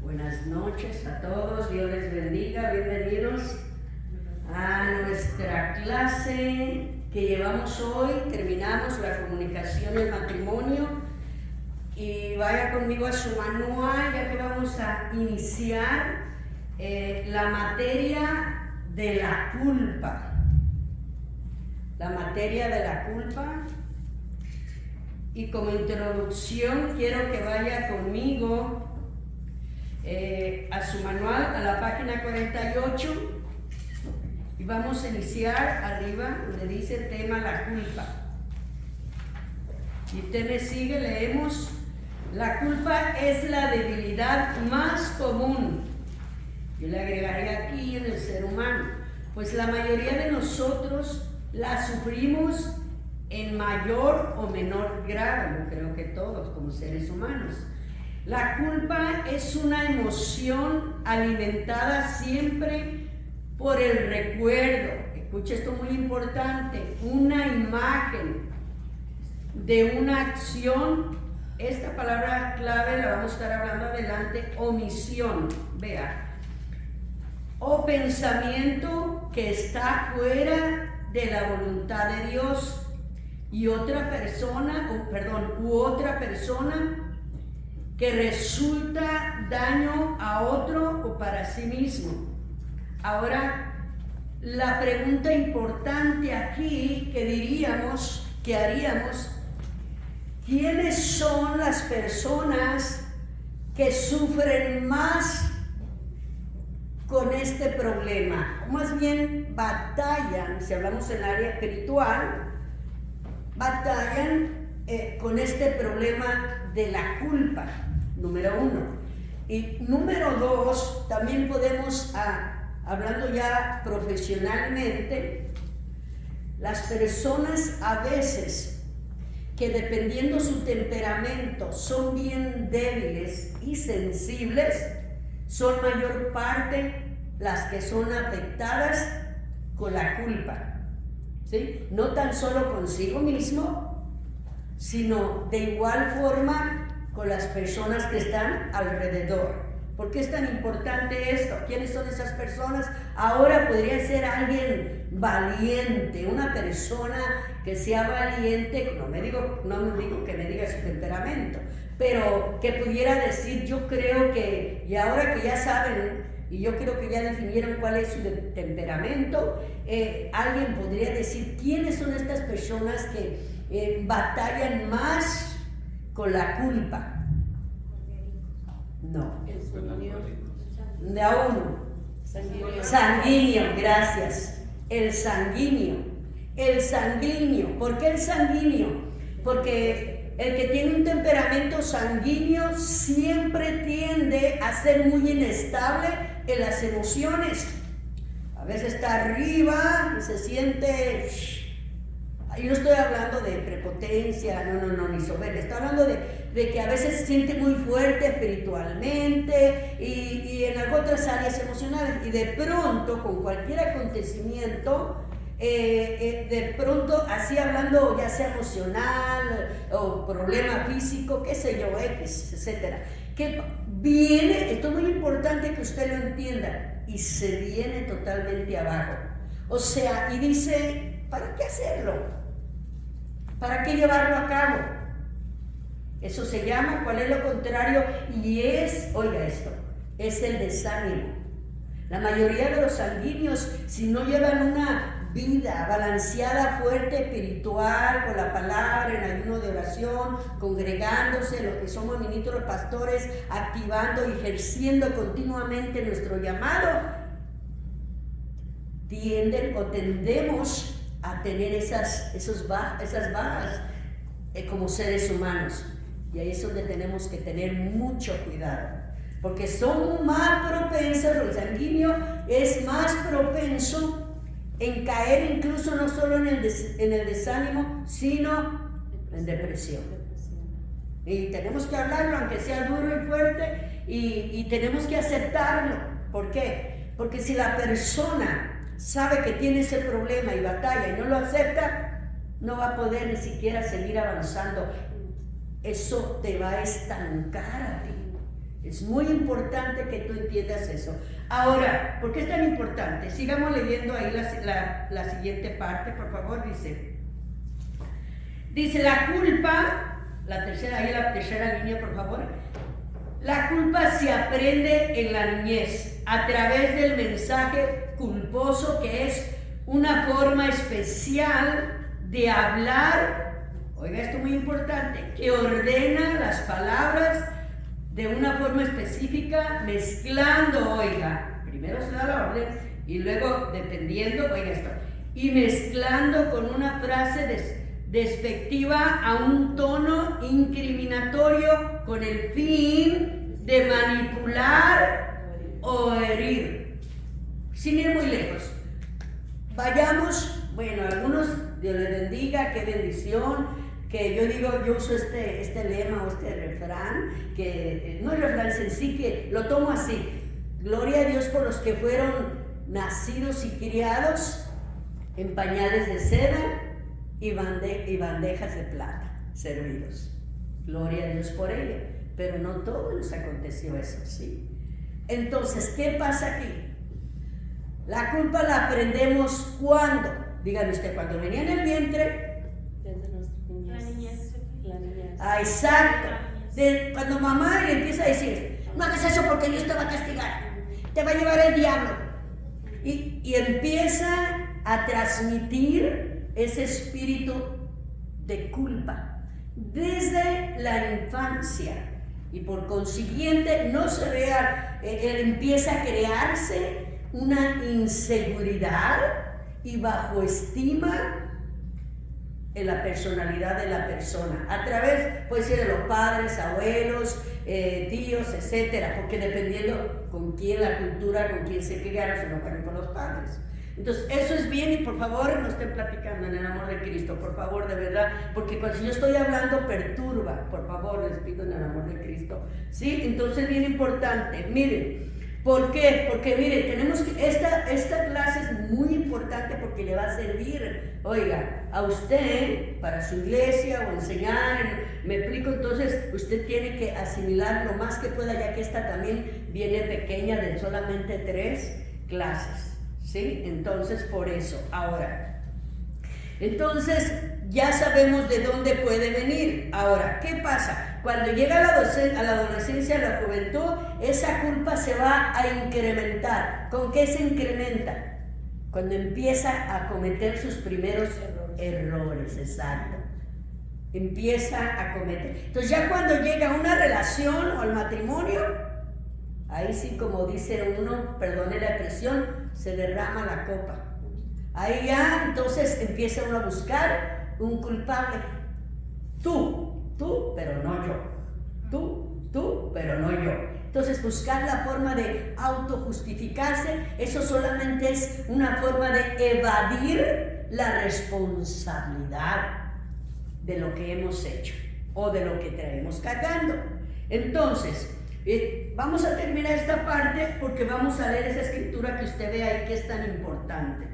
Buenas noches a todos, Dios les bendiga, bienvenidos a nuestra clase que llevamos hoy. Terminamos la comunicación y el matrimonio, y vaya conmigo a su manual, ya que vamos a iniciar la materia de la culpa. La materia de la culpa. Y como introducción quiero que vaya conmigo a su manual, a la página 48, y vamos a iniciar arriba donde dice el tema la culpa. Y usted me sigue, leemos: la culpa es la debilidad más común. Yo le agregaría aquí en el ser humano, pues la mayoría de nosotros la sufrimos en mayor o menor grado. Yo creo que todos como seres humanos. La culpa es una emoción alimentada siempre por el recuerdo. Escucha esto muy importante: una imagen de una acción. Esta palabra clave la vamos a estar hablando adelante: omisión. Vea, o pensamiento que está fuera de la voluntad de Dios y otra persona, u otra persona que resulta daño a otro o para sí mismo. Ahora, la pregunta importante aquí que haríamos: ¿quiénes son las personas que sufren más con este problema? O más bien batallan, si hablamos en el área espiritual, batallan con este problema de la culpa, número uno. Y número dos, también podemos, hablando ya profesionalmente, las personas a veces que, dependiendo su temperamento, son bien débiles y sensibles, son mayor parte las que son afectadas con la culpa, ¿sí? No tan solo consigo mismo, sino de igual forma con las personas que están alrededor. ¿Por qué es tan importante esto? ¿Quiénes son esas personas? Ahora podría ser alguien valiente, una persona que sea valiente. No digo que me diga su temperamento, pero que pudiera decir: yo creo que, y ahora que ya saben, y yo creo que ya definieron cuál es su temperamento, alguien podría decir: ¿quiénes son estas personas que batallan más con la culpa? No. De a uno. Sanguíneo, gracias. El sanguíneo. ¿Por qué el sanguíneo? Porque el que tiene un temperamento sanguíneo siempre tiende a ser muy inestable en las emociones. A veces está arriba y se siente... Y no estoy hablando de prepotencia, no, ni soberbia. Estoy hablando de que a veces se siente muy fuerte espiritualmente y en otras áreas emocionales. Y de pronto, con cualquier acontecimiento, de pronto, así hablando, ya sea emocional o problema físico, qué sé yo, X, etcétera, que viene, esto es muy importante que usted lo entienda, y se viene totalmente abajo. O sea, y dice: ¿para qué hacerlo? ¿Para qué llevarlo a cabo? Eso se llama, ¿cuál es lo contrario? Y oiga esto, es el desánimo. La mayoría de los sanguíneos, si no llevan una vida balanceada, fuerte, espiritual, con la palabra, en ayuno de oración, congregándose, los que somos ministros pastores, activando y ejerciendo continuamente nuestro llamado, tendemos a tener esas bajas como seres humanos. Y ahí es donde tenemos que tener mucho cuidado, porque son más propensos, el sanguíneo es más propenso en caer incluso no solo en el desánimo, sino en depresión. Y tenemos que hablarlo, aunque sea duro y fuerte, y tenemos que aceptarlo. ¿Por qué? Porque si la persona sabe que tiene ese problema y batalla y no lo acepta, no va a poder ni siquiera seguir avanzando eso te va a estancar a ti. Es muy importante que tú entiendas eso. Ahora, ¿por qué es tan importante? Sigamos leyendo ahí la siguiente parte, por favor. Dice la culpa, la tercera línea, por favor. La culpa se aprende en la niñez a través del mensaje culposo, que es una forma especial de hablar, oiga esto muy importante, que ordena las palabras de una forma específica, mezclando, oiga, primero se da la orden y luego dependiendo, oiga esto, y mezclando con una frase despectiva a un tono incriminatorio con el fin de manipular o herir. Sin ir muy lejos, vayamos, bueno, algunos, Dios les bendiga, qué bendición, que yo digo, yo uso este lema o este refrán, que no es refrán en sí, que lo tomo así: gloria a Dios por los que fueron nacidos y criados en pañales de seda y bandejas de plata servidos. Gloria a Dios por ello, pero no todo nos aconteció eso, ¿sí? Entonces, ¿qué pasa aquí? La culpa la aprendemos cuando, dígame usted, cuando venía en el vientre. La niñez. Ah, exacto. Cuando mamá le empieza a decir, no hagas eso porque Dios te va a castigar, te va a llevar el diablo. Y empieza a transmitir ese espíritu de culpa desde la infancia. Y por consiguiente no se vea, empieza a crearse una inseguridad y bajo estima en la personalidad de la persona, a través, puede ser de los padres, abuelos, tíos, etcétera, porque dependiendo con quién la cultura, con quién se criaron, se no fueron con los padres. Entonces, eso es bien, y por favor no estén platicando en el amor de Cristo, por favor, de verdad, porque cuando yo estoy hablando perturba, por favor, les pido en el amor de Cristo, ¿sí? Entonces, bien importante, miren, ¿por qué? Porque miren, tenemos que, esta clase es muy importante porque le va a servir, oiga, a usted, para su iglesia o enseñar, me explico. Entonces, usted tiene que asimilar lo más que pueda, ya que esta también viene pequeña, de solamente 3 clases. ¿Sí? Entonces, por eso, ahora, entonces ya sabemos de dónde puede venir. Ahora, ¿qué pasa? Cuando llega a la adolescencia, a la juventud, esa culpa se va a incrementar. ¿Con qué se incrementa? Cuando empieza a cometer sus primeros errores, exacto. Empieza a cometer. Entonces, ya cuando llega a una relación o al matrimonio, ahí sí, como dice uno, perdone la expresión, se derrama la copa. Ahí ya, entonces empieza uno a buscar un culpable. Tú, pero no yo. Tú, pero no yo. Entonces, buscar la forma de autojustificarse, eso solamente es una forma de evadir la responsabilidad de lo que hemos hecho o de lo que traemos cargando. Entonces, vamos a terminar esta parte porque vamos a leer esa escritura que usted ve ahí, que es tan importante.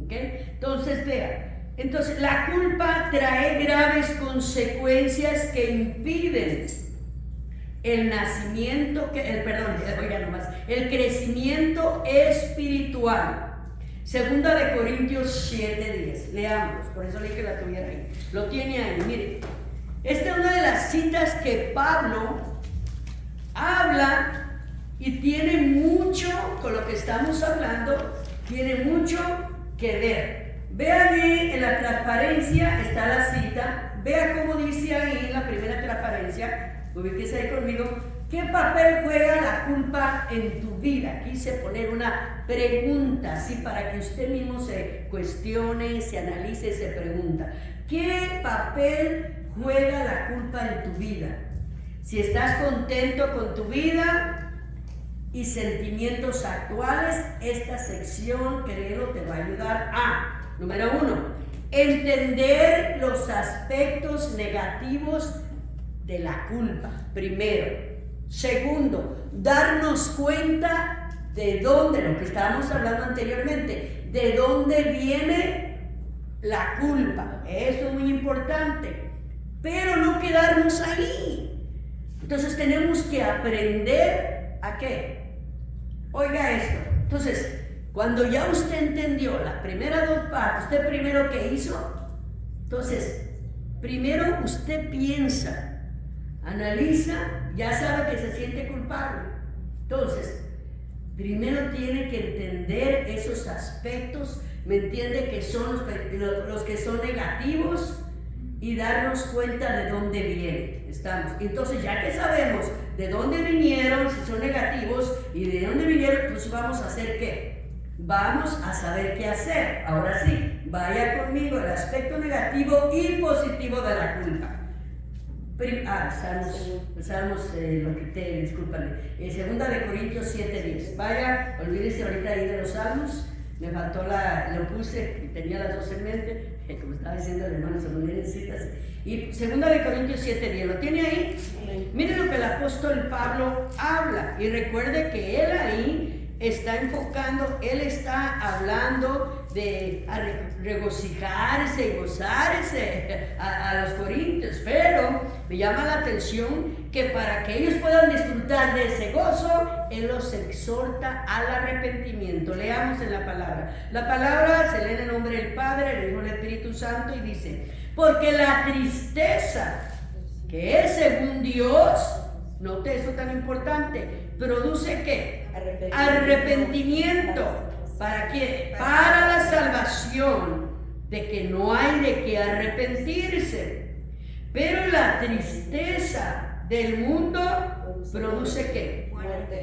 ¿Okay? Entonces, vea. Entonces, la culpa trae graves consecuencias que impiden el nacimiento, el crecimiento espiritual. Segunda de Corintios 7:10. Leamos, por eso leí que la tuviera ahí. Lo tiene ahí, mire. Esta es una de las citas que Pablo habla y tiene mucho con lo que estamos hablando, tiene mucho que ver. Vean ahí en la transparencia, está la cita, vea cómo dice ahí en la primera transparencia, ubíquese ahí conmigo, ¿qué papel juega la culpa en tu vida? Quise poner una pregunta, así para que usted mismo se cuestione, se analice, se pregunta, ¿qué papel juega la culpa en tu vida? Si estás contento con tu vida y sentimientos actuales, esta sección, créelo, te va a ayudar a, número 1, entender los aspectos negativos de la culpa, primero. Segundo, darnos cuenta de dónde, lo que estábamos hablando anteriormente, de dónde viene la culpa. Eso es muy importante. Pero no quedarnos ahí. Entonces tenemos que aprender ¿a qué? Oiga esto. Entonces, cuando ya usted entendió las primeras dos partes, ¿usted primero qué hizo? Entonces, primero usted piensa, analiza, ya sabe que se siente culpable. Entonces, primero tiene que entender esos aspectos, ¿me entiende? Que son los que son negativos y darnos cuenta de dónde vienen. Estamos. Entonces, ya que sabemos de dónde vinieron, si son negativos y de dónde vinieron, pues vamos a hacer ¿qué? Vamos a saber qué hacer. Ahora sí, vaya conmigo el aspecto negativo y positivo de la culpa. Salmos, lo quité, discúlpame. Segunda de Corintios 7:10. Vaya, olvídese ahorita ahí de los salmos. Me faltó lo puse y tenía las dos en mente, como estaba diciendo el hermano, se ponían en citas. Y segunda de Corintios 7:10, ¿lo tiene ahí? Miren lo que el apóstol Pablo habla. Y recuerde que él ahí está enfocando, él está hablando de regocijarse y gozarse a los corintios, pero me llama la atención que para que ellos puedan disfrutar de ese gozo, él los exhorta al arrepentimiento. Leamos en la palabra. La palabra se lee en el nombre del Padre, del Hijo y del Espíritu Santo y dice: porque la tristeza, que es según Dios, note eso tan importante, produce ¿qué? Arrepentimiento. ¿Para quién? Para la salvación, de que no hay de qué arrepentirse. Pero la tristeza del mundo produce ¿qué?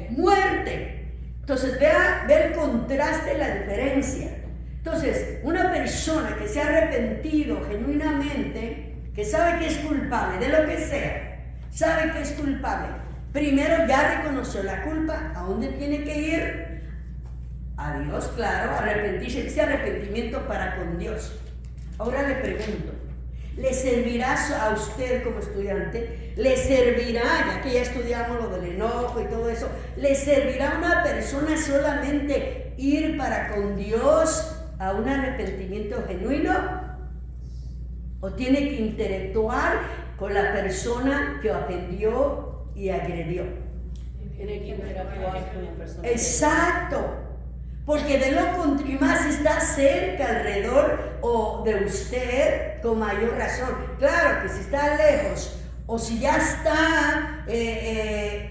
Muerte. Entonces vea el contraste, la diferencia. Entonces, una persona que se ha arrepentido genuinamente, que sabe que es culpable de lo que sea, sabe que es culpable, primero ya reconoció la culpa. ¿A dónde tiene que ir? A Dios, claro, arrepentirse, ese arrepentimiento para con Dios. Ahora le pregunto, ¿le servirá a usted como estudiante? ¿Le servirá, ya que ya estudiamos lo del enojo y todo eso, le servirá a una persona solamente ir para con Dios a un arrepentimiento genuino? ¿O tiene que interactuar con la persona que ofendió y agredió? Tiene que interactuar con la persona. Exacto. Porque de lo contrario, más está cerca alrededor o de usted, con mayor razón. Claro que si está lejos o si ya está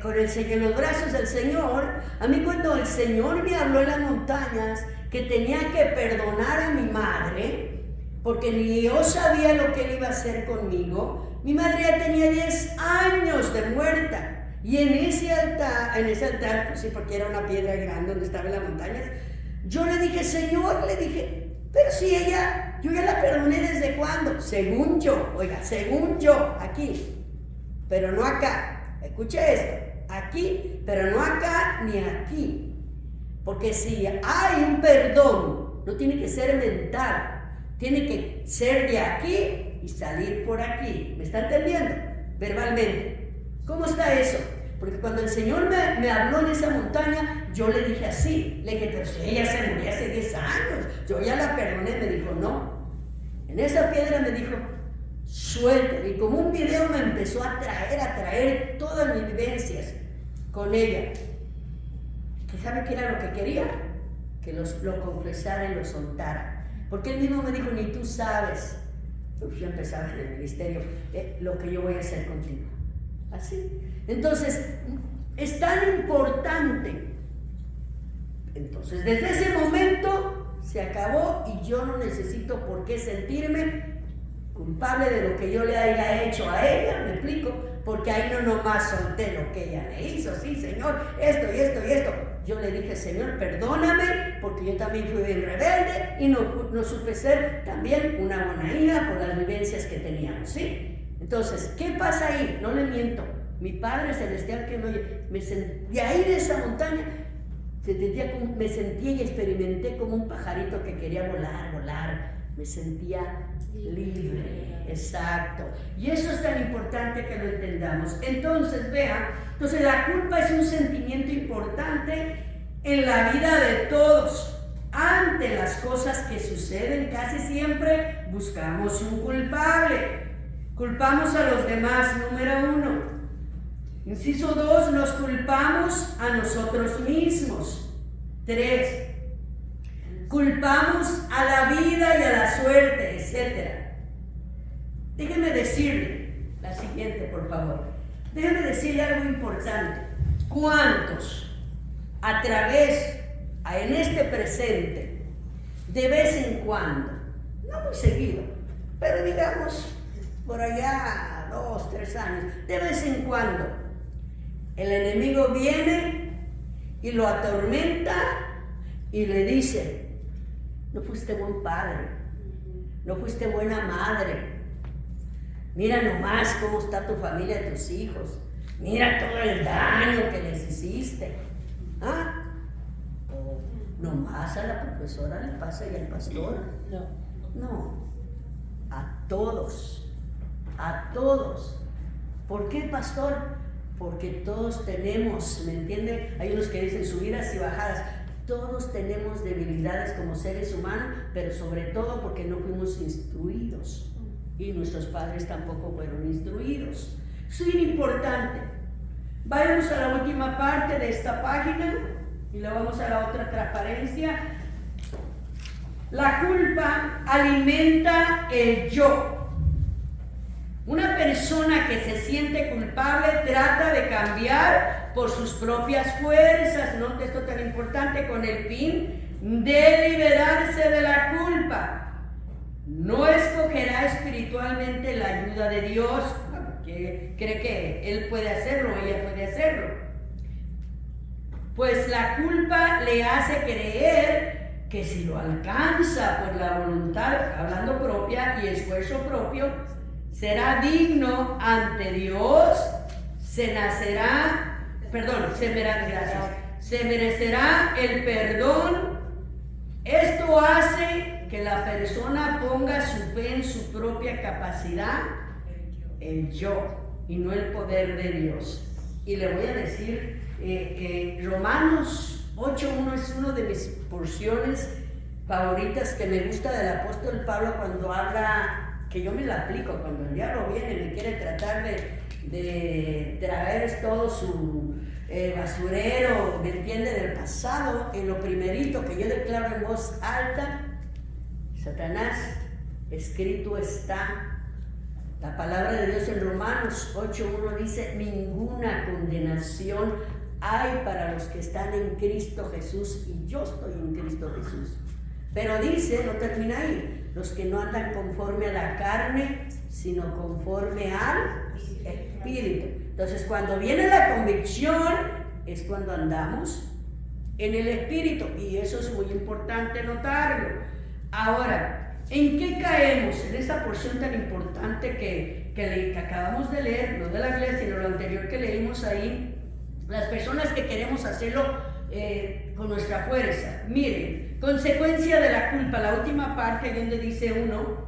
con el Señor, en los brazos del Señor. A mí cuando el Señor me habló en las montañas que tenía que perdonar a mi madre, porque ni yo sabía lo que Él iba a hacer conmigo. Mi madre ya tenía 10 años de muerta. Y en ese altar, pues sí, porque era una piedra grande donde estaba en las montañas, yo le dije, Señor, pero si yo ya la perdoné ¿desde cuándo? Según yo, oiga, según yo, aquí, pero no acá. Escuche esto, aquí, pero no acá ni aquí. Porque si hay un perdón, no tiene que ser mental, tiene que ser de aquí y salir por aquí. ¿Me está entendiendo? Verbalmente. ¿Cómo está eso? Porque cuando el Señor me habló en esa montaña, yo le dije así, le dije, pero si ella se murió hace 10 años, yo ya la perdoné. Me dijo, no. En esa piedra me dijo, suelta. Y como un video me empezó a traer todas mis vivencias con ella. ¿Que sabe qué era lo que quería? Que lo confesara y lo soltara. Porque él mismo me dijo, ni tú sabes, yo empezaba en el ministerio, lo que yo voy a hacer contigo. Así. Entonces, es tan importante. Entonces, desde ese momento se acabó y yo no necesito por qué sentirme culpable de lo que yo le haya hecho a ella, ¿me explico? Porque ahí no nomás solté lo que ella me hizo, sí, Señor, esto y esto y esto. Yo le dije, Señor, perdóname, porque yo también fui bien rebelde y no supe ser también una buena hija por las vivencias que teníamos, ¿sí? Entonces, ¿qué pasa ahí? No le miento. Mi Padre Celestial que me sentí ahí de esa montaña, me sentía y experimenté como un pajarito que quería volar. Me sentía libre. Exacto. Y eso es tan importante que lo entendamos. Entonces, vean, la culpa es un sentimiento importante en la vida de todos. Ante las cosas que suceden, casi siempre buscamos un culpable. Culpamos a los demás, número 1. Inciso 2, nos culpamos a nosotros mismos. 3, culpamos a la vida y a la suerte, etc. Déjeme decirle la siguiente, por favor. Déjeme decirle algo importante. ¿Cuántos a través, en este presente, de vez en cuando, no muy seguido, pero digamos por allá 2, 3 años, de vez en cuando, el enemigo viene y lo atormenta y le dice: no fuiste buen padre, no fuiste buena madre, mira nomás cómo está tu familia, tus hijos, mira todo el daño que les hiciste? ¿Ah? O nomás a la profesora le pasa y al pastor. No, a todos, a todos. ¿Por qué, pastor? Porque todos tenemos, ¿me entiende? Hay unos que dicen subidas y bajadas. Todos tenemos debilidades como seres humanos, pero sobre todo porque no fuimos instruidos y nuestros padres tampoco fueron instruidos. Es bien importante. Vayamos a la última parte de esta página y luego vamos a la otra transparencia. La culpa alimenta el yo. Una persona que se siente culpable trata de cambiar por sus propias fuerzas, note esto tan importante, con el fin de liberarse de la culpa. No escogerá espiritualmente la ayuda de Dios, que cree que él puede hacerlo, ella puede hacerlo. Pues la culpa le hace creer que si lo alcanza por la voluntad, hablando propia y esfuerzo propio, será digno ante Dios, se merecerá el perdón. Esto hace que la persona ponga su fe en su propia capacidad, el yo, y no el poder de Dios. Y le voy a decir, Romanos 8:1 es una de mis porciones favoritas que me gusta del apóstol Pablo cuando habla, que yo me la aplico cuando el diablo viene y me quiere tratar de traer todo su basurero, ¿me entiende?, del pasado. En lo primerito que yo declaro en voz alta: Satanás, escrito está. La palabra de Dios en Romanos 8:1 dice: ninguna condenación hay para los que están en Cristo Jesús, y yo estoy en Cristo Jesús. Pero dice, no termina ahí, los que no andan conforme a la carne, sino conforme al Espíritu. Entonces, cuando viene la convicción, es cuando andamos en el Espíritu, y eso es muy importante notarlo. Ahora, ¿en qué caemos? En esa porción tan importante que acabamos de leer, no de la Biblia, sino lo anterior que leímos ahí, las personas que queremos hacerlo con nuestra fuerza. Miren, consecuencia de la culpa, la última parte donde dice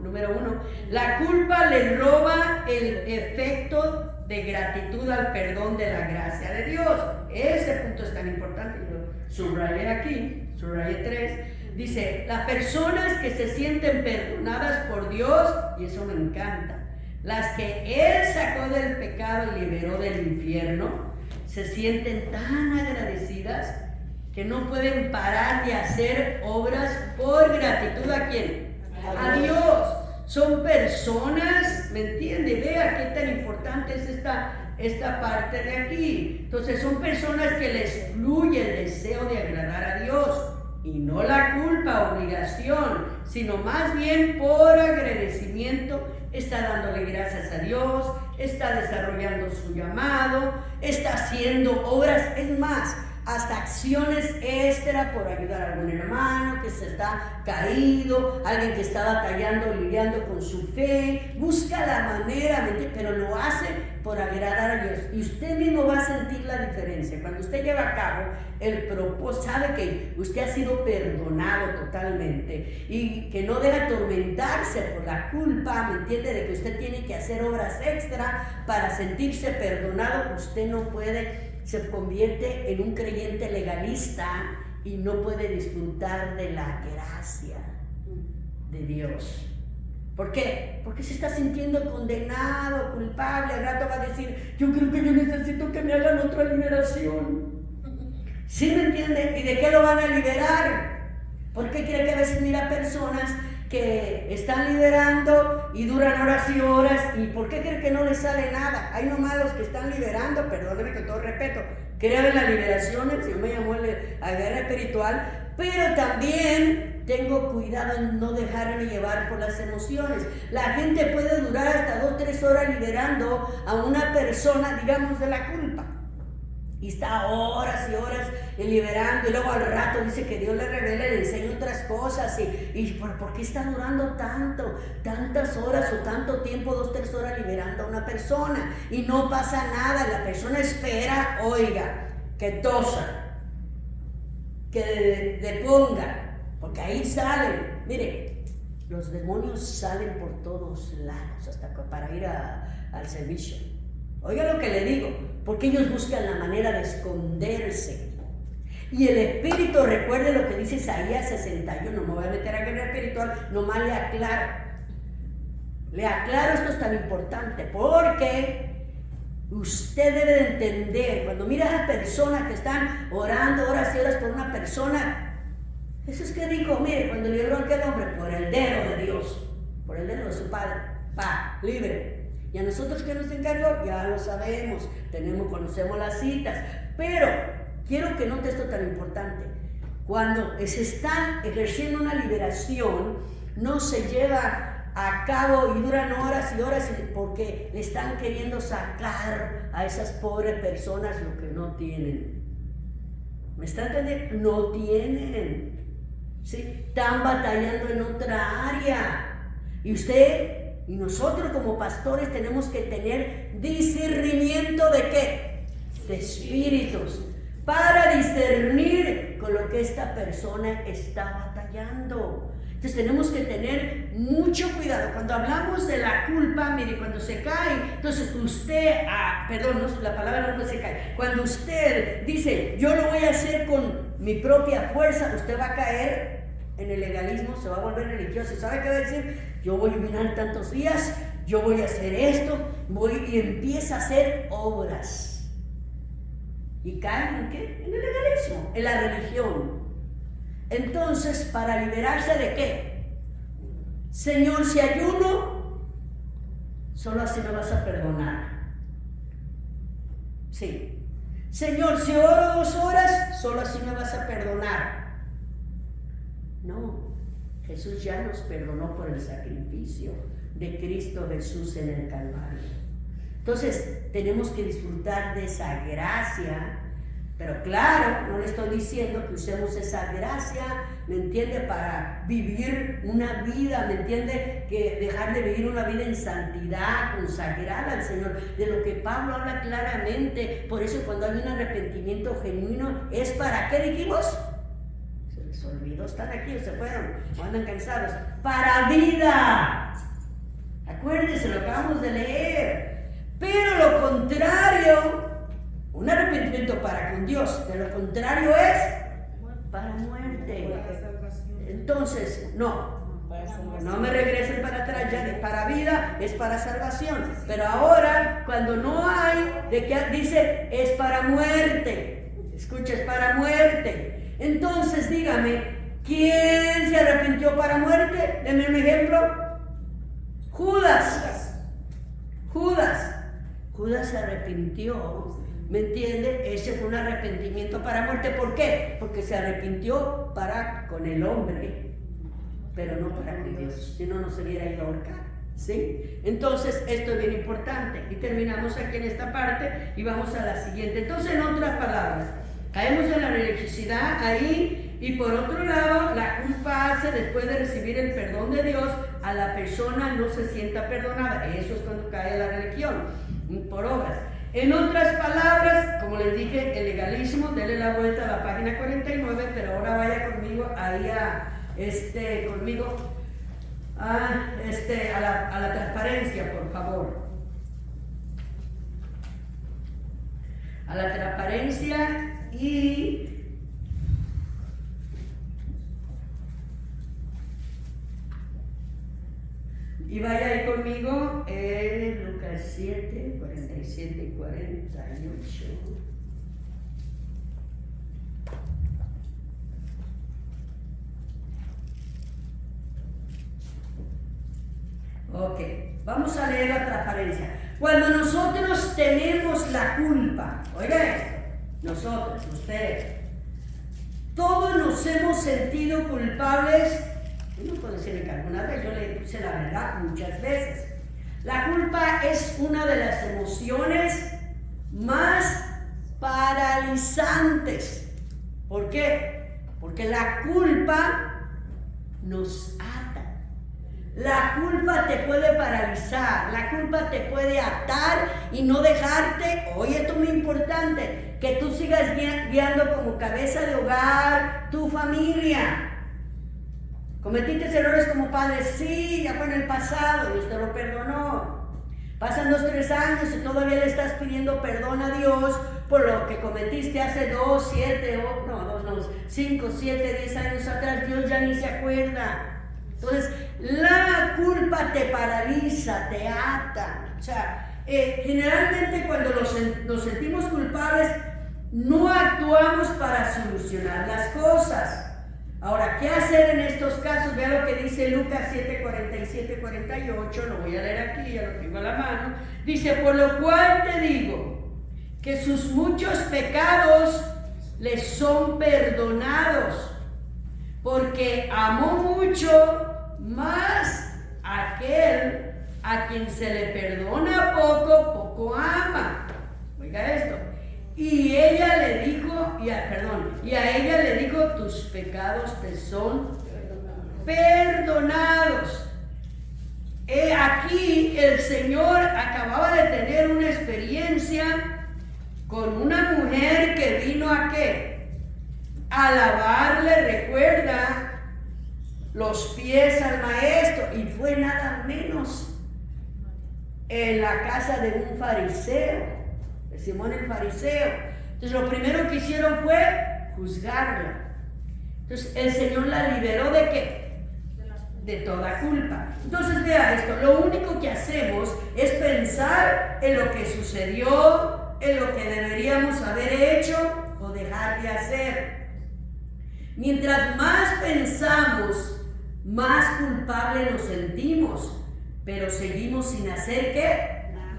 número 1, la culpa le roba el efecto de gratitud al perdón de la gracia de Dios. Ese punto es tan importante, lo subrayé aquí, subrayé 3, dice, las personas que se sienten perdonadas por Dios, y eso me encanta, las que Él sacó del pecado y liberó del infierno, se sienten tan agradecidas que no pueden parar de hacer obras por gratitud. ¿A quién? A Dios. Son personas, ¿me entiende? Vea qué tan importante es esta parte de aquí. Entonces son personas que les fluye el deseo de agradar a Dios, y no la culpa, obligación, sino más bien por agradecimiento. Está dándole gracias a Dios, está desarrollando su llamado, está haciendo obras, es más, hasta acciones extra por ayudar a algún hermano que se está caído, alguien que está batallando, lidiando con su fe, busca la manera, pero lo hace por agradar a Dios. Y usted mismo va a sentir la diferencia. Cuando usted lleva a cabo el propósito, sabe que usted ha sido perdonado totalmente y que no debe atormentarse por la culpa, ¿me entiende?, de que usted tiene que hacer obras extra para sentirse perdonado. Usted no puede, se convierte en un creyente legalista y no puede disfrutar de la gracia de Dios. ¿Por qué? Porque se está sintiendo condenado, culpable. Al rato va a decir, yo creo que yo necesito que me hagan otra liberación. ¿Sí me entiende? ¿Y de qué lo van a liberar? ¿Por qué cree que a veces mira personas que están liberando y duran horas y horas? ¿Y por qué cree que no les sale nada? Hay nomás los que están liberando, perdóneme con todo respeto, creo en la liberación, el Señor me llamó a guerra espiritual, pero también tengo cuidado en no dejarme llevar por las emociones. La gente puede durar hasta 2 o 3 horas liberando a una persona, digamos, de la culpa. Y está horas y horas liberando, y luego al rato dice que Dios le revela, le enseña otras cosas. ¿Y por qué está durando tantas horas o tanto tiempo, 2 o 3 horas liberando a una persona? Y no pasa nada, la persona espera, oiga, que tosa, que deponga, porque ahí salen. Mire, los demonios salen por todos lados, hasta para ir al servicio. Oiga lo que le digo, porque ellos buscan la manera de esconderse. Y el espíritu, recuerde lo que dice Isaías 61, no me voy a meter a guerra espiritual, nomás le aclaro. Esto es tan importante, porque usted debe de entender, cuando mira a las personas que están orando horas y horas por una persona, eso es que dijo, mire, cuando liberó a aquel hombre, por el dedo de Dios, por el dedo de su Padre, libre. Y a nosotros que nos encargó, ya lo sabemos, conocemos las citas, pero quiero que note esto tan importante. Cuando se están ejerciendo una liberación, no se lleva a cabo y duran horas y horas porque le están queriendo sacar a esas pobres personas lo que no tienen. ¿Me están entendiendo? No tienen. ¿Sí? Están batallando en otra área. Y usted y nosotros como pastores tenemos que tener discernimiento ¿de qué? De espíritus, para discernir con lo que esta persona está batallando. Entonces tenemos que tener mucho cuidado. Cuando hablamos de la culpa, mire, cuando se cae, entonces usted, la palabra no se cae. Cuando usted dice, yo lo voy a hacer con mi propia fuerza, usted va a caer en el legalismo, se va a volver religioso. ¿Sabe qué va a decir? Yo voy a ayunar tantos días, yo voy a hacer esto, y empieza a hacer obras. ¿Y caen en qué? En el legalismo, en la religión. Entonces, para liberarse ¿de qué? Señor, si ayuno, solo así me vas a perdonar. Sí. Señor, si oro 2 horas, solo así me vas a perdonar. No, Jesús ya nos perdonó por el sacrificio de Cristo Jesús en el Calvario. Entonces, tenemos que disfrutar de esa gracia, pero claro, no le estoy diciendo que usemos esa gracia, ¿me entiende? Para vivir una vida, ¿me entiende? Que dejar de vivir una vida en santidad, consagrada al Señor, de lo que Pablo habla claramente. Por eso cuando hay un arrepentimiento genuino, ¿es para qué dijimos? Se les olvidó, están aquí o se fueron, o andan cansados. ¡Para vida! Acuérdense, lo acabamos de leer. Pero lo contrario, un arrepentimiento para con Dios, de lo contrario es para muerte. Entonces, no me regresen para atrás, ya de para vida es para salvación. Pero ahora, cuando no hay, de que dice es para muerte. Escucha, es para muerte. Entonces, dígame, ¿quién se arrepintió para muerte? Denme un ejemplo. Judas se arrepintió, ¿me entiende? Ese fue un arrepentimiento para muerte. ¿Por qué? Porque se arrepintió para con el hombre, pero no para con Dios, si no, no se hubiera ido a ahorcar, ¿sí? Entonces, esto es bien importante. Y terminamos aquí en esta parte y vamos a la siguiente. Entonces, en otras palabras, caemos en la religiosidad ahí. Y por otro lado, la culpa hace, después de recibir el perdón de Dios, a la persona no se sienta perdonada. Eso es cuando cae la religión, por obras. En otras palabras, como les dije, el legalismo, denle la vuelta a la página 49, pero ahora vaya conmigo ahí a la transparencia, por favor. A la transparencia y 47 y 48. Ok, vamos a leer la transparencia. Cuando nosotros tenemos la culpa, oiga esto, nosotros, ustedes, todos nos hemos sentido culpables. No puedo decirle que alguna vez, yo le puse la verdad muchas veces. La culpa es una de las emociones más paralizantes. ¿Por qué? Porque la culpa nos ata. La culpa te puede paralizar, la culpa te puede atar y no dejarte, oye, esto es muy importante, que tú sigas guiando como cabeza de hogar tu familia. ¿Cometiste errores como padre? Sí, ya fue en el pasado, Dios te lo perdonó. Pasan 2, 3 años y todavía le estás pidiendo perdón a Dios por lo que cometiste hace 2, 7, 5, 7, 10 años atrás. Dios ya ni se acuerda. Entonces, la culpa te paraliza, te ata. O sea, generalmente cuando nos sentimos culpables, no actuamos para solucionar las cosas. Ahora, ¿qué hacer en estos casos? Vea lo que dice Lucas 7, 47, 48, lo voy a leer aquí, ya lo tengo a la mano. Dice, por lo cual te digo, que sus muchos pecados les son perdonados, porque amó mucho más aquel a quien se le perdona poco, poco ama. Oiga esto. Y ella le dijo, y a ella le dijo, tus pecados te son perdonados. Aquí el Señor acababa de tener una experiencia con una mujer que vino a ¿qué? A lavarle, recuerda, los pies al maestro, y fue nada menos en la casa de un fariseo. Simón el fariseo. Entonces lo primero que hicieron fue juzgarla. Entonces el Señor la liberó ¿de qué? De toda culpa. Entonces vea esto, lo único que hacemos es pensar en lo que sucedió, en lo que deberíamos haber hecho o dejar de hacer. Mientras más pensamos, más culpable nos sentimos, pero seguimos sin hacer ¿qué?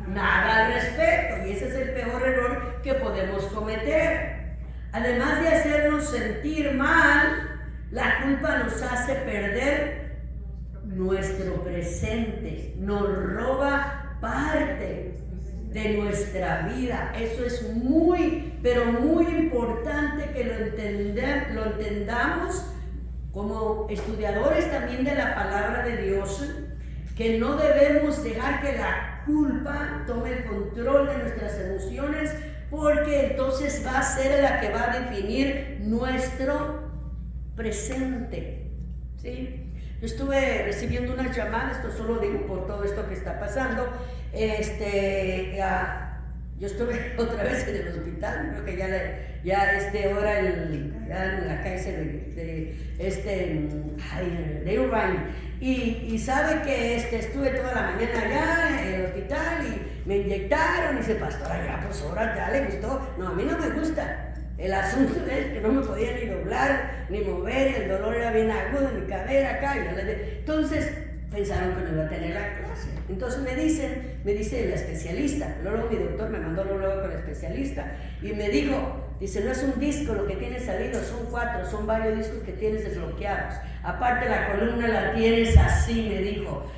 Nada al respecto, y ese es el peor error que podemos cometer. Además de hacernos sentir mal, la culpa nos hace perder nuestro presente, nos roba parte de nuestra vida. Eso es muy, pero muy importante que lo entendamos como estudiadores también de la palabra de Dios, que no debemos dejar que la culpa tome el control de nuestras emociones, porque entonces va a ser la que va a definir nuestro presente. ¿Sí? Yo estuve recibiendo unas llamadas, esto solo digo por todo esto que está pasando. Yo estuve otra vez en el hospital, creo que ahora en la calle de Irvine, y sabe que estuve toda la mañana allá en el hospital y me inyectaron y dice, pastora, ya pues ahora ya le gustó. No, a mí no me gusta. El asunto es que no me podía ni doblar, ni mover, el dolor era bien agudo en mi cadera acá. Entonces pensaron que no iba a tener la clase. Entonces me dice la especialista, luego mi doctor me mandó luego con el especialista y me dijo, dice, no es un disco lo que tienes salido, son 4, son varios discos que tienes desbloqueados. Aparte la columna la tienes así, me dijo,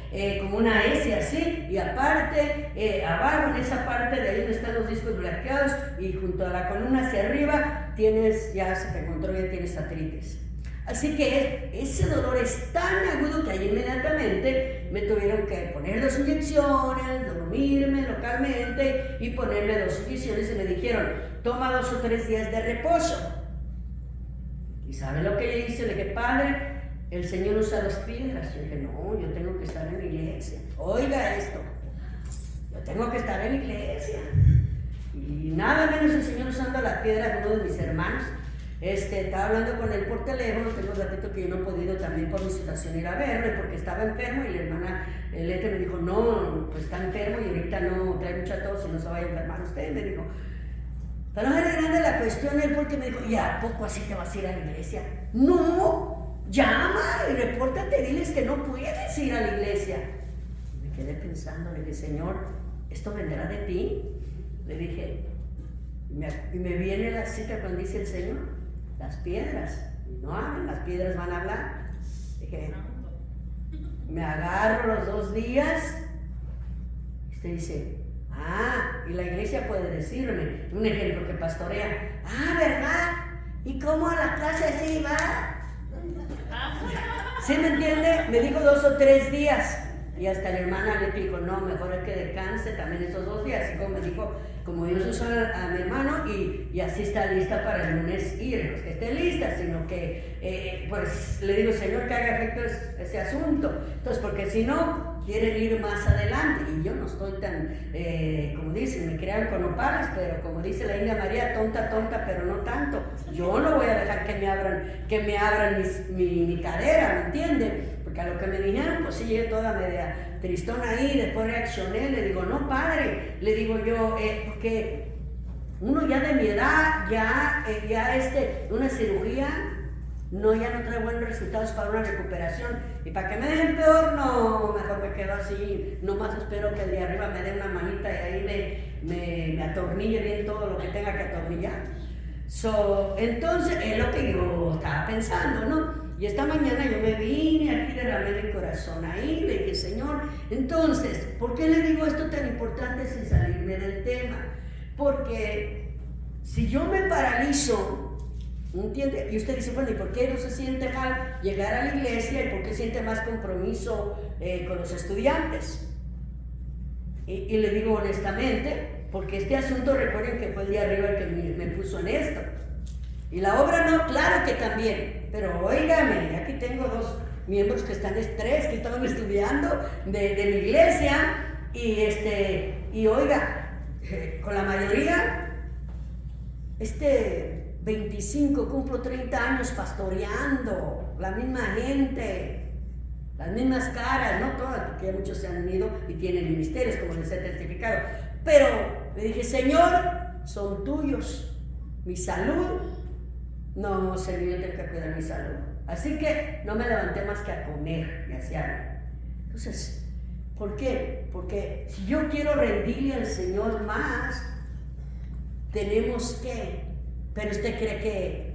como una S así, y aparte, abajo en esa parte de ahí donde están los discos bloqueados y junto a la columna hacia arriba, ya se te encontró, ya tienes artritis. Así que ese dolor es tan agudo que ahí inmediatamente me tuvieron que poner 2 inyecciones, dormirme localmente y ponerme 2 inyecciones y me dijeron, toma 2 o 3 días de reposo. ¿Y sabe lo que yo hice? Le dije, padre, el Señor usa las piedras. Yo dije, no, yo tengo que estar en la iglesia. Oiga esto, yo tengo que estar en la iglesia. Y nada menos el Señor usando la piedra de uno de mis hermanos. estaba hablando con él por teléfono, tengo un ratito que yo no he podido también por mi situación ir a verle porque estaba enfermo y la hermana Lete me dijo, no, pues está enfermo y ahorita no trae mucha tos y no se vaya a enfermar usted, me dijo. Pero no era grande la cuestión, él porque me dijo, ¿y a poco así te vas a ir a la iglesia? No, llama y repórtate, diles que no puedes ir a la iglesia. Y me quedé pensando, le dije, Señor, ¿esto vendrá de ti? Le dije, y me viene la cita cuando dice el Señor, las piedras no hablan, las piedras van a hablar. Dije, me agarro los 2 días. Y usted dice, y la iglesia puede decirme, un ejemplo que pastorea, ¿verdad? ¿Y cómo a la clase así va? ¿Sí me entiende? Me dijo 2 o 3 días. Y hasta la hermana le dijo, no, mejor es que descanse también esos 2 días. Así como me dijo, como Dios usó a mi hermano y así está lista para el lunes ir. No es que esté lista, sino que pues le digo, Señor, que haga efecto ese asunto. Entonces, porque si no, quieren ir más adelante. Y yo no estoy tan, como dicen, me crean con nopales, pero como dice la India María, tonta, pero no tanto. Yo no voy a dejar que me abran mi cadera, ¿me entienden? Porque a lo que me dijeron, pues sí, llegué toda media tristona ahí, después reaccioné, le digo, no padre, le digo yo, porque uno ya de mi edad, una cirugía, ya no trae buenos resultados para una recuperación, y para que me dejen peor, no, mejor me quedo así, nomás espero que el de arriba me dé una manita y ahí me atornille bien todo lo que tenga que atornillar. Entonces, es lo que yo estaba pensando, ¿no? Y esta mañana yo me vine aquí, derramé mi corazón ahí, le dije, Señor, entonces, ¿por qué le digo esto tan importante sin salirme del tema? Porque si yo me paralizo, ¿entiende? Y usted dice, bueno, ¿y por qué no se siente mal llegar a la iglesia y por qué siente más compromiso con los estudiantes? Y le digo honestamente, porque este asunto, recuerden que fue el de arriba el que me puso en esto. Y la obra no, claro que también. Pero óigame, aquí tengo 2 miembros que están estrés, que estaban estudiando de mi iglesia, y oiga, con la mayoría, 25, cumplo 30 años pastoreando, la misma gente, las mismas caras, no todas, porque muchos se han unido y tienen ministerios, como les he testificado, pero le dije, Señor, son tuyos, mi salud. No, Señor, yo tengo que cuidar mi salud. Así que no me levanté más que a comer y hacia algo. Entonces, ¿por qué? Porque si yo quiero rendirle al Señor más, tenemos que. ¿Pero usted cree que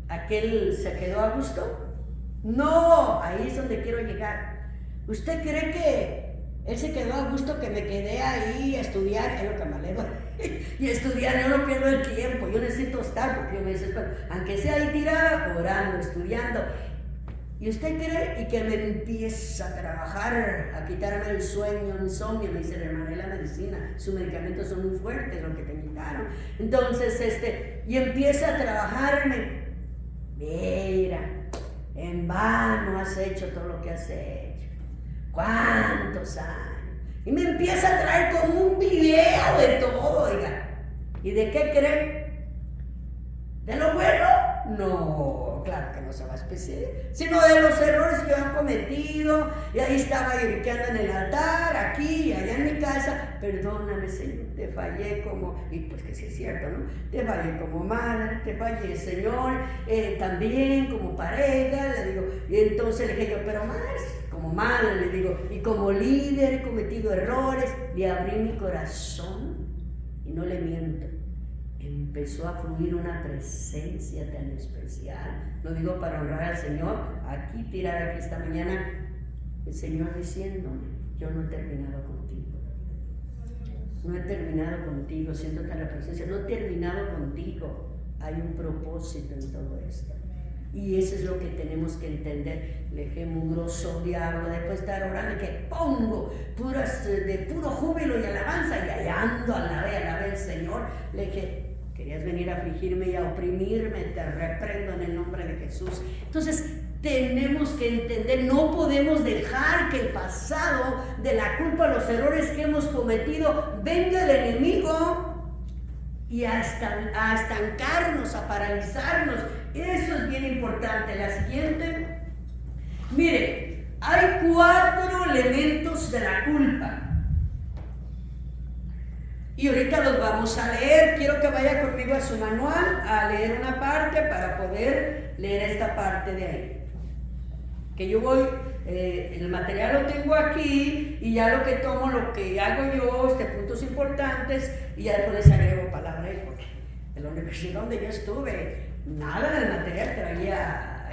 aquel se quedó a gusto? No, ahí es donde quiero llegar. ¿Usted cree que él se quedó a gusto que me quedé ahí a estudiar? Es lo que me alegro. Y estudiar, yo no pierdo el tiempo, yo necesito estar, porque yo me desespero, aunque sea ahí tirada, orando, estudiando. ¿Y usted cree? Y que me empieza a trabajar, a quitarme el sueño, insomnio, me dice la hermana, la medicina, sus medicamentos son muy fuertes, lo que te quitaron. Entonces, y empieza a trabajarme. Mira, en vano has hecho todo lo que has hecho. ¿Cuántos años? Y me empieza a traer como un video de todo, oiga. ¿Y de qué cree? ¿De lo bueno? No, claro que no se va a especializar, sino de los errores que han cometido. Y ahí estaba lloriqueando en el altar, aquí y allá en mi casa. Perdóname, Señor, te fallé como, y pues que sí es cierto, ¿no? Te fallé como madre, te fallé, Señor, también como pareja, le digo. Y entonces le dije yo, pero más, como madre, le digo, y como líder he cometido errores, le abrí mi corazón y no le miento. Empezó a fluir una presencia tan especial, lo digo para honrar al Señor, aquí tirar aquí esta mañana, el Señor diciéndome, yo no he terminado contigo, no he terminado contigo, siento que la presencia, no he terminado contigo, hay un propósito en todo esto. Y eso es lo que tenemos que entender. Le dije, mugroso diablo, después de estar orando, que pongo de puro júbilo y alabanza, y allá ando, alabé al Señor. Le dije, querías venir a afligirme y a oprimirme, te reprendo en el nombre de Jesús. Entonces, tenemos que entender, no podemos dejar que el pasado de la culpa, los errores que hemos cometido, venga el enemigo y a estancarnos, a paralizarnos. Eso es bien importante. La siguiente. Mire, hay 4 elementos de la culpa. Y ahorita los vamos a leer. Quiero que vaya conmigo a su manual a leer una parte para poder leer esta parte de ahí. Que yo voy, el material lo tengo aquí y ya lo que tomo, lo que hago yo, puntos importantes, y ya después les agrego palabras ahí, porque en la universidad donde yo estuve, nada del material traía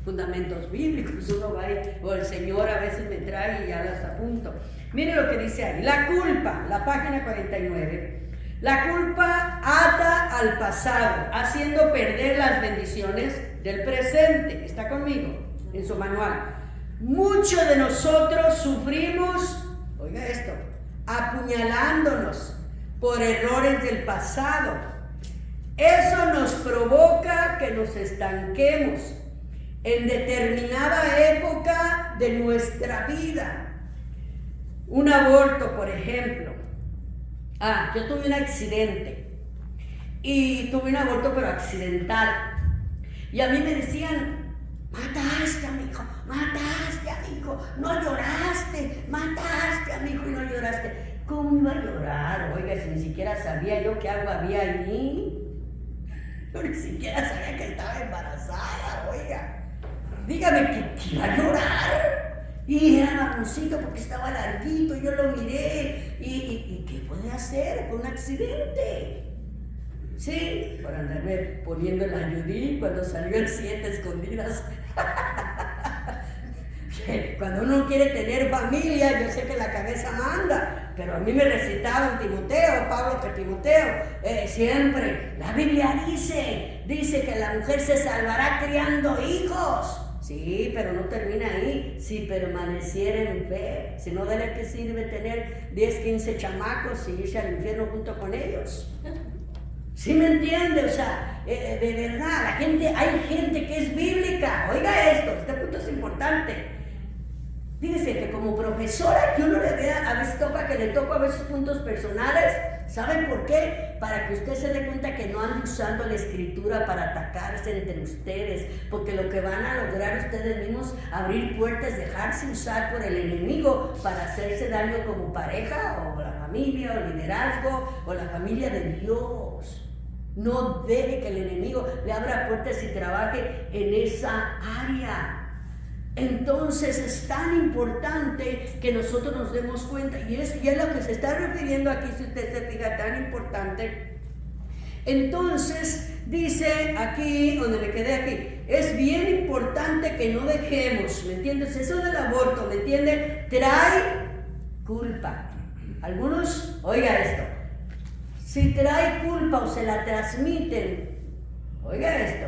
fundamentos bíblicos. Uno va ahí, o el Señor a veces me trae y ya las apunto. Mire lo que dice ahí, la culpa, la página 49. La culpa ata al pasado, haciendo perder las bendiciones del presente. ¿Está conmigo? En su manual. Muchos de nosotros sufrimos, oiga esto, apuñalándonos por errores del pasado. Eso nos provoca que nos estanquemos en determinada época de nuestra vida. Un aborto, por ejemplo. Yo tuve un accidente y tuve un aborto pero accidental, y a mí me decían: mataste a mi hijo, no lloraste, mataste a mi hijo y no lloraste. ¿Cómo iba a llorar? Oiga, si ni siquiera sabía yo qué algo había allí. Yo ni siquiera sabía que estaba embarazada, oiga. Dígame que iba a llorar. Y era marroncito porque estaba larguito, yo lo miré. ¿Y qué puede hacer con un accidente? Sí, por andarme poniendo el ayudí cuando salió el 7 escondidas. Cuando uno quiere tener familia, yo sé que la cabeza manda, pero a mí me recitaban Timoteo, Pablo que Timoteo, siempre, la Biblia dice que la mujer se salvará criando hijos. Sí, pero no termina ahí. Si permaneciera en fe, si no, ¿de qué sirve tener 10, 15 chamacos y irse al infierno junto con ellos? ¿Sí me entiende? O sea, de verdad, hay gente que es bíblica. Oiga esto, este punto es importante. Fíjese que como profesora, que uno le vea, a veces le toco a veces puntos personales. ¿Saben por qué? Para que usted se dé cuenta que no ande usando la escritura para atacarse entre ustedes, porque lo que van a lograr ustedes mismos, abrir puertas, dejarse usar por el enemigo para hacerse daño como pareja, o la familia, o el liderazgo, o la familia de Dios. No deje que el enemigo le abra puertas y trabaje en esa área. Entonces es tan importante que nosotros nos demos cuenta, y es lo que se está refiriendo aquí, si usted se fija, tan importante. Entonces dice aquí, donde me quedé aquí, es bien importante que no dejemos, ¿me entiendes? Eso del aborto, ¿me entiende? Trae culpa. Algunos, oiga esto, si trae culpa o se la transmiten, oiga esto,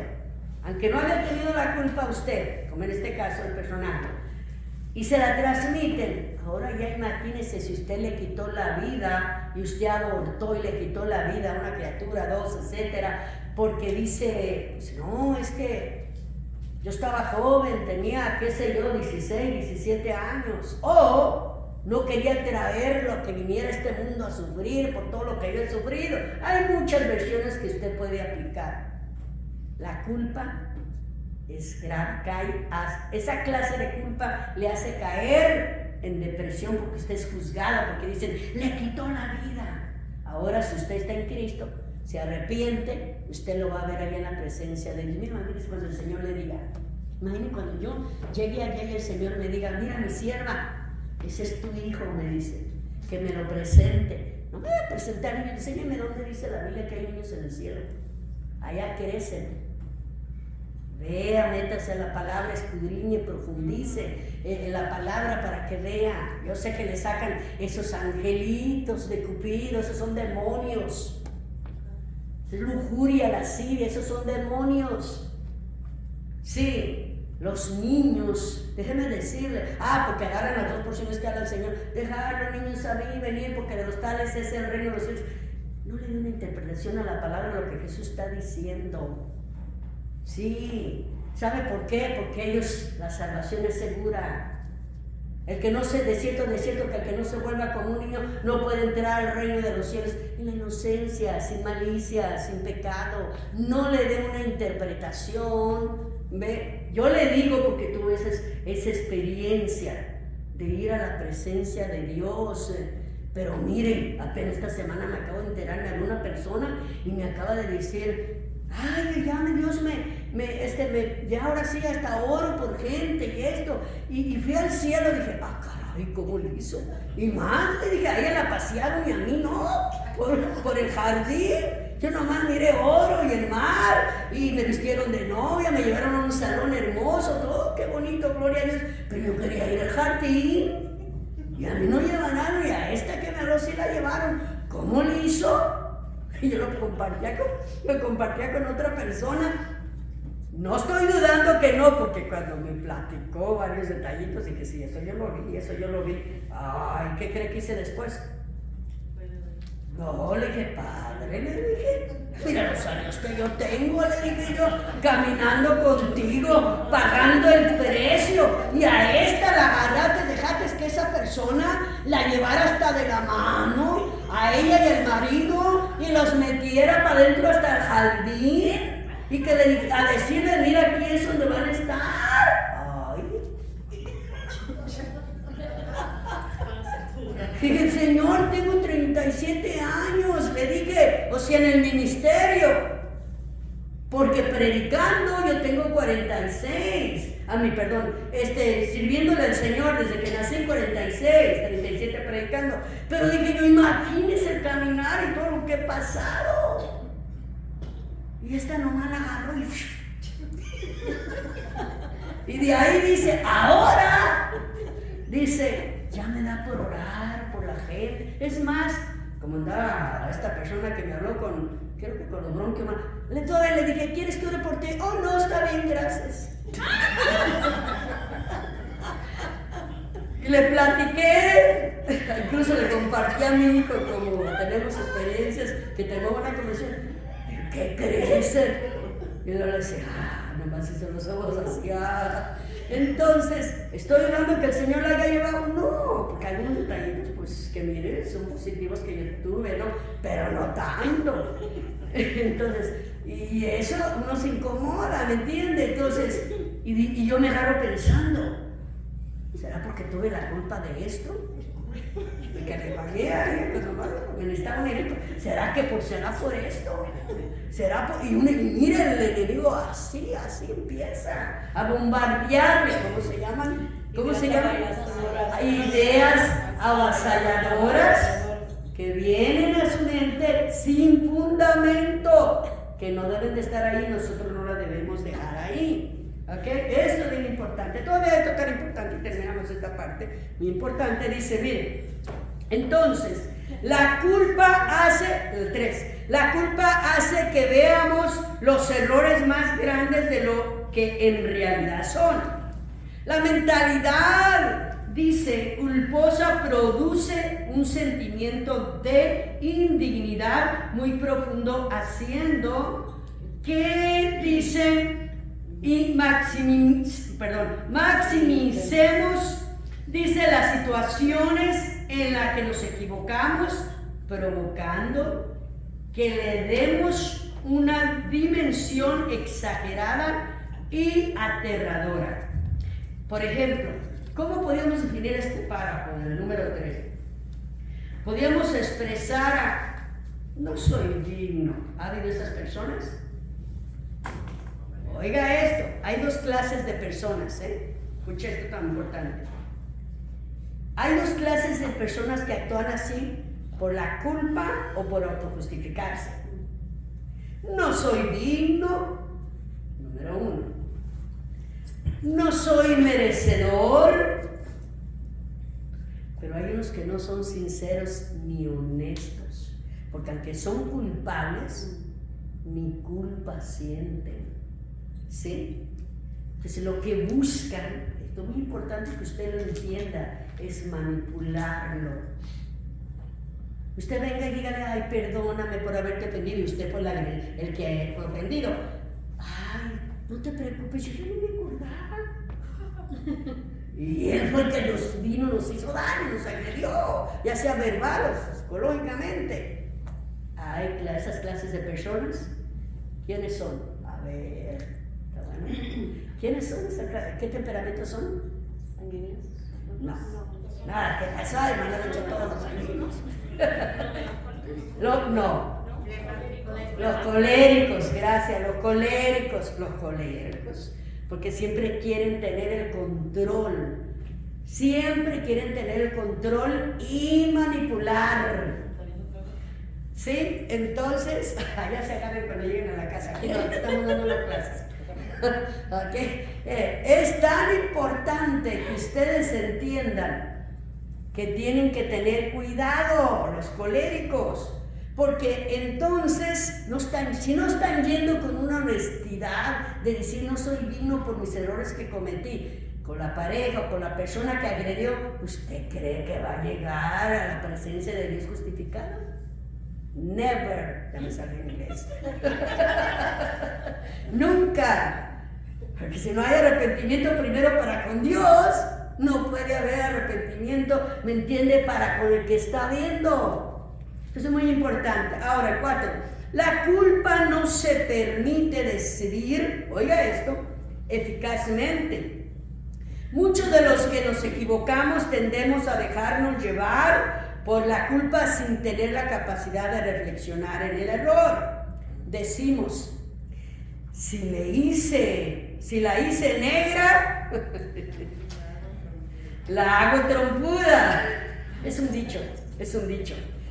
aunque no haya tenido la culpa usted, como en este caso el personaje, y se la transmiten, ahora ya imagínese si usted le quitó la vida y usted abortó y le quitó la vida a una criatura, 2, etcétera, porque dice, pues no, es que yo estaba joven, tenía, qué sé yo, 16, 17 años, o no quería traerlo, que viniera a este mundo a sufrir por todo lo que yo he sufrido. Hay muchas versiones que usted puede aplicar. La culpa es grave, esa clase de culpa le hace caer en depresión porque usted es juzgado, porque dicen, le quitó la vida. Ahora, si usted está en Cristo, se arrepiente, usted lo va a ver allá en la presencia de Dios. Mira, imagínese cuando el Señor le diga, imagínese cuando yo llegue allá y el Señor me diga, mira mi sierva, ese es tu hijo, me dice, que me lo presente. No me va a presentar, enséñame dónde dice la Biblia que hay niños en el cielo. Allá crecen. Vea, métase a la palabra, escudriñe, profundice en la palabra para que vea. Yo sé que le sacan esos angelitos de Cupido, esos son demonios. Es lujuria, lascivia, esos son demonios. Sí, los niños, déjeme decirle, porque agarran las 2 porciones que habla el Señor, dejar a los niños a mí venir porque de los tales es el reino de los cielos. No le dé una interpretación a la palabra de lo que Jesús está diciendo. Sí, ¿sabe por qué? Porque ellos, la salvación es segura. El que no se, de cierto, que el que no se vuelva como un niño no puede entrar al reino de los cielos. En la inocencia, sin malicia, sin pecado. No le dé una interpretación. ¿Ve? Yo le digo porque tuve esa experiencia de ir a la presencia de Dios. Pero miren, apenas esta semana me acabo de enterar de alguna persona y me acaba de decir: ay, ya Dios ya ahora sí hasta oro por gente y esto. Y fui al cielo y dije: ah, caray, ¿cómo le hizo? Y más, le dije, a ella la pasearon y a mí no, por el jardín. Yo nomás miré oro y el mar, y me vistieron de novia, me llevaron a un salón hermoso, todo, qué bonito, gloria a Dios. Pero yo quería ir al jardín, y a mí no llevaron, y a esta que me habló sí la llevaron. ¿Cómo le hizo? Y yo lo compartía con otra persona. No estoy dudando que no, porque cuando me platicó varios detallitos dije: sí, eso yo lo vi. Ay, ¿qué cree que hice después? No, le dije: padre, le dije, mira los años que yo tengo, le dije yo, caminando contigo, pagando el precio, y a esta la agarraste, dejaste que esa persona la llevara hasta de la mano, a ella y al marido, y los metiera para adentro hasta el jardín, y que a decirle: mira, aquí es donde van a estar. Ay. Dije: Señor, tengo 37 años, le dije, o sea, en el ministerio, porque predicando yo tengo 46, sirviéndole al Señor desde que nací en 46, 37 predicando, pero dije yo: imagínese el caminar y todo lo que he pasado. Y esta nomás la agarró y de ahí dice: ahora, dice, ya me da por orar por la gente. Es más, como andaba esta persona que me habló creo que con los bronquios, entonces le dije: ¿quieres que ore por ti? Oh, no, está bien, gracias. Y le platiqué, incluso le compartí a mi hijo, como tenemos experiencias, que tenemos buena conversación. ¿Qué crees? Y yo le decía: nomás hizo los ojos así. Entonces, ¿estoy hablando que el Señor la haya llevado? No, porque algunos detallitos, pues, que mire, son positivos que yo tuve, ¿no? Pero no tanto. Entonces, y eso nos incomoda, ¿me entiende? Entonces, y yo me agarro pensando: ¿será porque tuve la culpa de esto? De que le pagué a ella cuando me necesitaba un dinero. ¿Será por esto? Y mire, el enemigo así empieza a bombardearle. ¿Cómo se llaman? Ideas avasalladoras que vienen a su mente sin fundamento, que no deben de estar ahí. Nosotros no la debemos dejar ahí. ¿Ok? Esto es bien importante. Todavía esto tan importante, y terminamos esta parte muy importante. Dice: miren, entonces, la culpa hace que veamos los errores más grandes de lo que en realidad son. La mentalidad, dice, culposa produce un sentimiento de indignidad muy profundo, haciendo que, dice, y maximicemos, dice, las situaciones en las que nos equivocamos, provocando que le demos una dimensión exagerada y aterradora. Por ejemplo, ¿cómo podríamos definir este párrafo en el número 3? Podríamos expresar no soy digno. ¿Ha habido esas personas? Oiga esto, hay dos clases de personas, escucha esto tan importante. Hay dos clases de personas que actúan así por la culpa o por autojustificarse. No soy digno, número uno. No soy merecedor. Pero hay unos que no son sinceros ni honestos, porque aunque son culpables, ni culpa sienten. ¿Sí? Entonces lo que buscan, esto es muy importante que usted lo entienda, es manipularlo. Usted venga y dígale: ay, perdóname por haberte ofendido, y usted fue el que fue ofendido. Ay, no te preocupes, yo no me acordaba. Y Él fue el que nos vino, nos hizo daño, nos agredió, ya sea verbal o psicológicamente. Hay esas clases de personas. ¿Quiénes son? A ver, está bueno. ¿Quiénes son? ¿Qué temperamentos son? ¿Sanguíneos? No. Nada, ¿qué pasó? Me lo han dicho todos los sanguíneos. No. Los coléricos, gracias, los coléricos, porque siempre quieren tener el control, y manipular, ¿sí? Entonces, ya se acaben cuando lleguen a la casa, aquí no estamos dando las clases. Okay. Es tan importante que ustedes entiendan que tienen que tener cuidado los coléricos, porque entonces si no están yendo con una honestidad de decir no soy digno por mis errores que cometí con la pareja o con la persona que agredió, ¿usted cree que va a llegar a la presencia de Dios justificado? Never. Ya me salió en inglés. Nunca. Porque si no hay arrepentimiento primero para con Dios, no puede haber arrepentimiento, ¿me entiende?, para con el que está viendo. Eso es muy importante. Ahora, 4. La culpa no se permite decidir, oiga esto, eficazmente. Muchos de los que nos equivocamos tendemos a dejarnos llevar por la culpa sin tener la capacidad de reflexionar en el error. Decimos, si la hice negra, la hago trompuda. Es un dicho.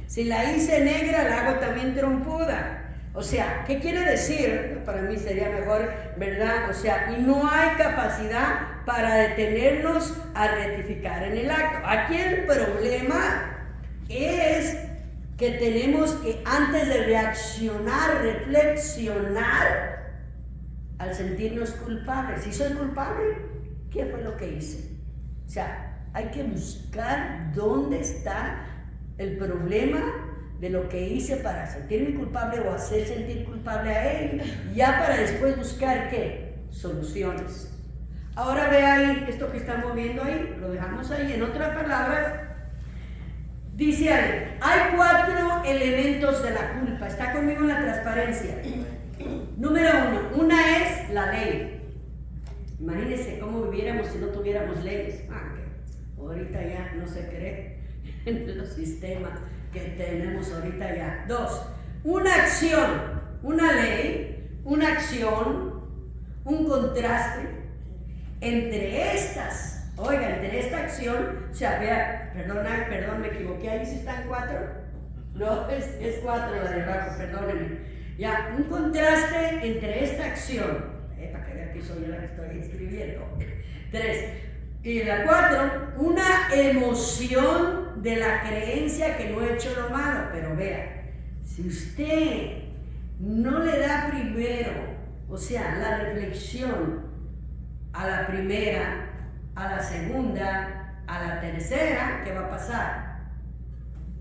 Si la hice negra, la hago también trompuda. O sea, ¿qué quiere decir? Para mí sería mejor, ¿verdad? O sea, y no hay capacidad para detenernos a rectificar en el acto. Aquí el problema es que tenemos que, antes de reaccionar, reflexionar al sentirnos culpables. Si soy culpable, ¿qué fue lo que hice? O sea, hay que buscar dónde está el problema de lo que hice para sentirme culpable o hacer sentir culpable a él, ya para después buscar ¿qué? Soluciones. Ahora ve ahí, esto que estamos viendo ahí, lo dejamos ahí. En otras palabras, dice ahí, hay 4 elementos de la culpa. Está conmigo en la transparencia. Número 1, una es la ley. Imagínense cómo viviéramos si no tuviéramos leyes. Ahorita ya no se cree en los sistemas que tenemos ahorita ya. 2, una acción, una ley, una acción, un contraste entre estas. Oiga, entre esta acción, o sea, vea, perdón, me equivoqué, ahí sí están 4. No, es 4 la de abajo, perdónenme. Ya, un contraste entre esta acción, para que vean que soy yo la que estoy escribiendo. 3. Y la 4, una emoción de la creencia que no he hecho lo malo. Pero vea, si usted no le da primero, o sea, la reflexión a la primera, a la segunda, a la tercera, ¿qué va a pasar?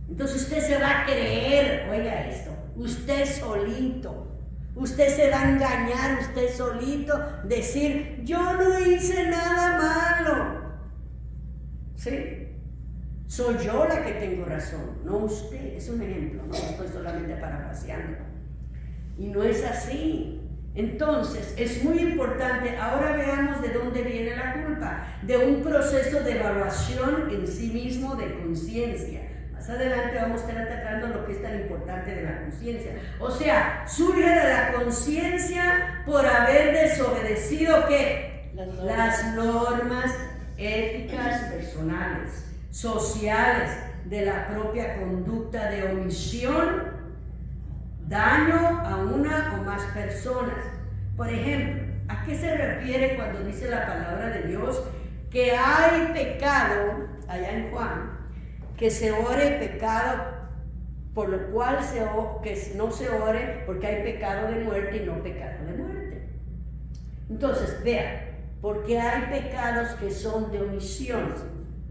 Entonces usted se va a creer, oiga esto, usted solito. Usted se va a engañar, usted solito, decir, yo no hice nada malo. ¿Sí? Soy yo la que tengo razón, no usted. Es un ejemplo, no estoy solamente parafraseando. Y no es así. Entonces, es muy importante, ahora veamos de dónde viene la culpa. De un proceso de evaluación en sí mismo de conciencia. Más adelante vamos a estar tratando lo que es tan importante de la conciencia. O sea, surge de la conciencia por haber desobedecido ¿qué? Las normas éticas personales, sociales, de la propia conducta de omisión, daño a una o más personas. Por ejemplo, ¿a qué se refiere cuando dice la palabra de Dios que hay pecado, allá en Juan, que se ore pecado, por lo cual que no se ore porque hay pecado de muerte y no pecado de muerte? Entonces, vean, porque hay pecados que son de omisión,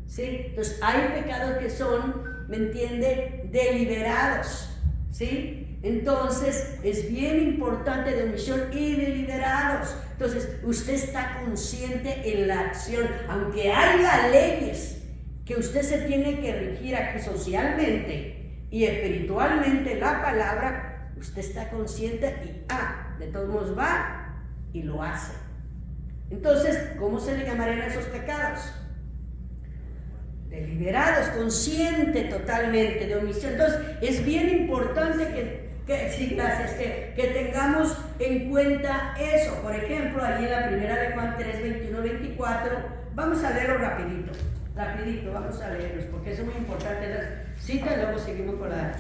¿sí? Entonces, hay pecados que son, ¿me entiende?, deliberados, ¿sí? Entonces es bien importante de omisión y de liderados. Entonces usted está consciente en la acción, aunque haya leyes que usted se tiene que regir aquí socialmente y espiritualmente la palabra, usted está consciente y de todos modos va y lo hace. Entonces, ¿cómo se le llamarían a esos pecados? Deliberados, consciente totalmente de omisión. Entonces, es bien importante que tengamos en cuenta eso. Por ejemplo, allí en la primera de Juan 3, 21, 24, vamos a leerlo rapidito, vamos a leerlos, porque es muy importante las citas, luego seguimos con la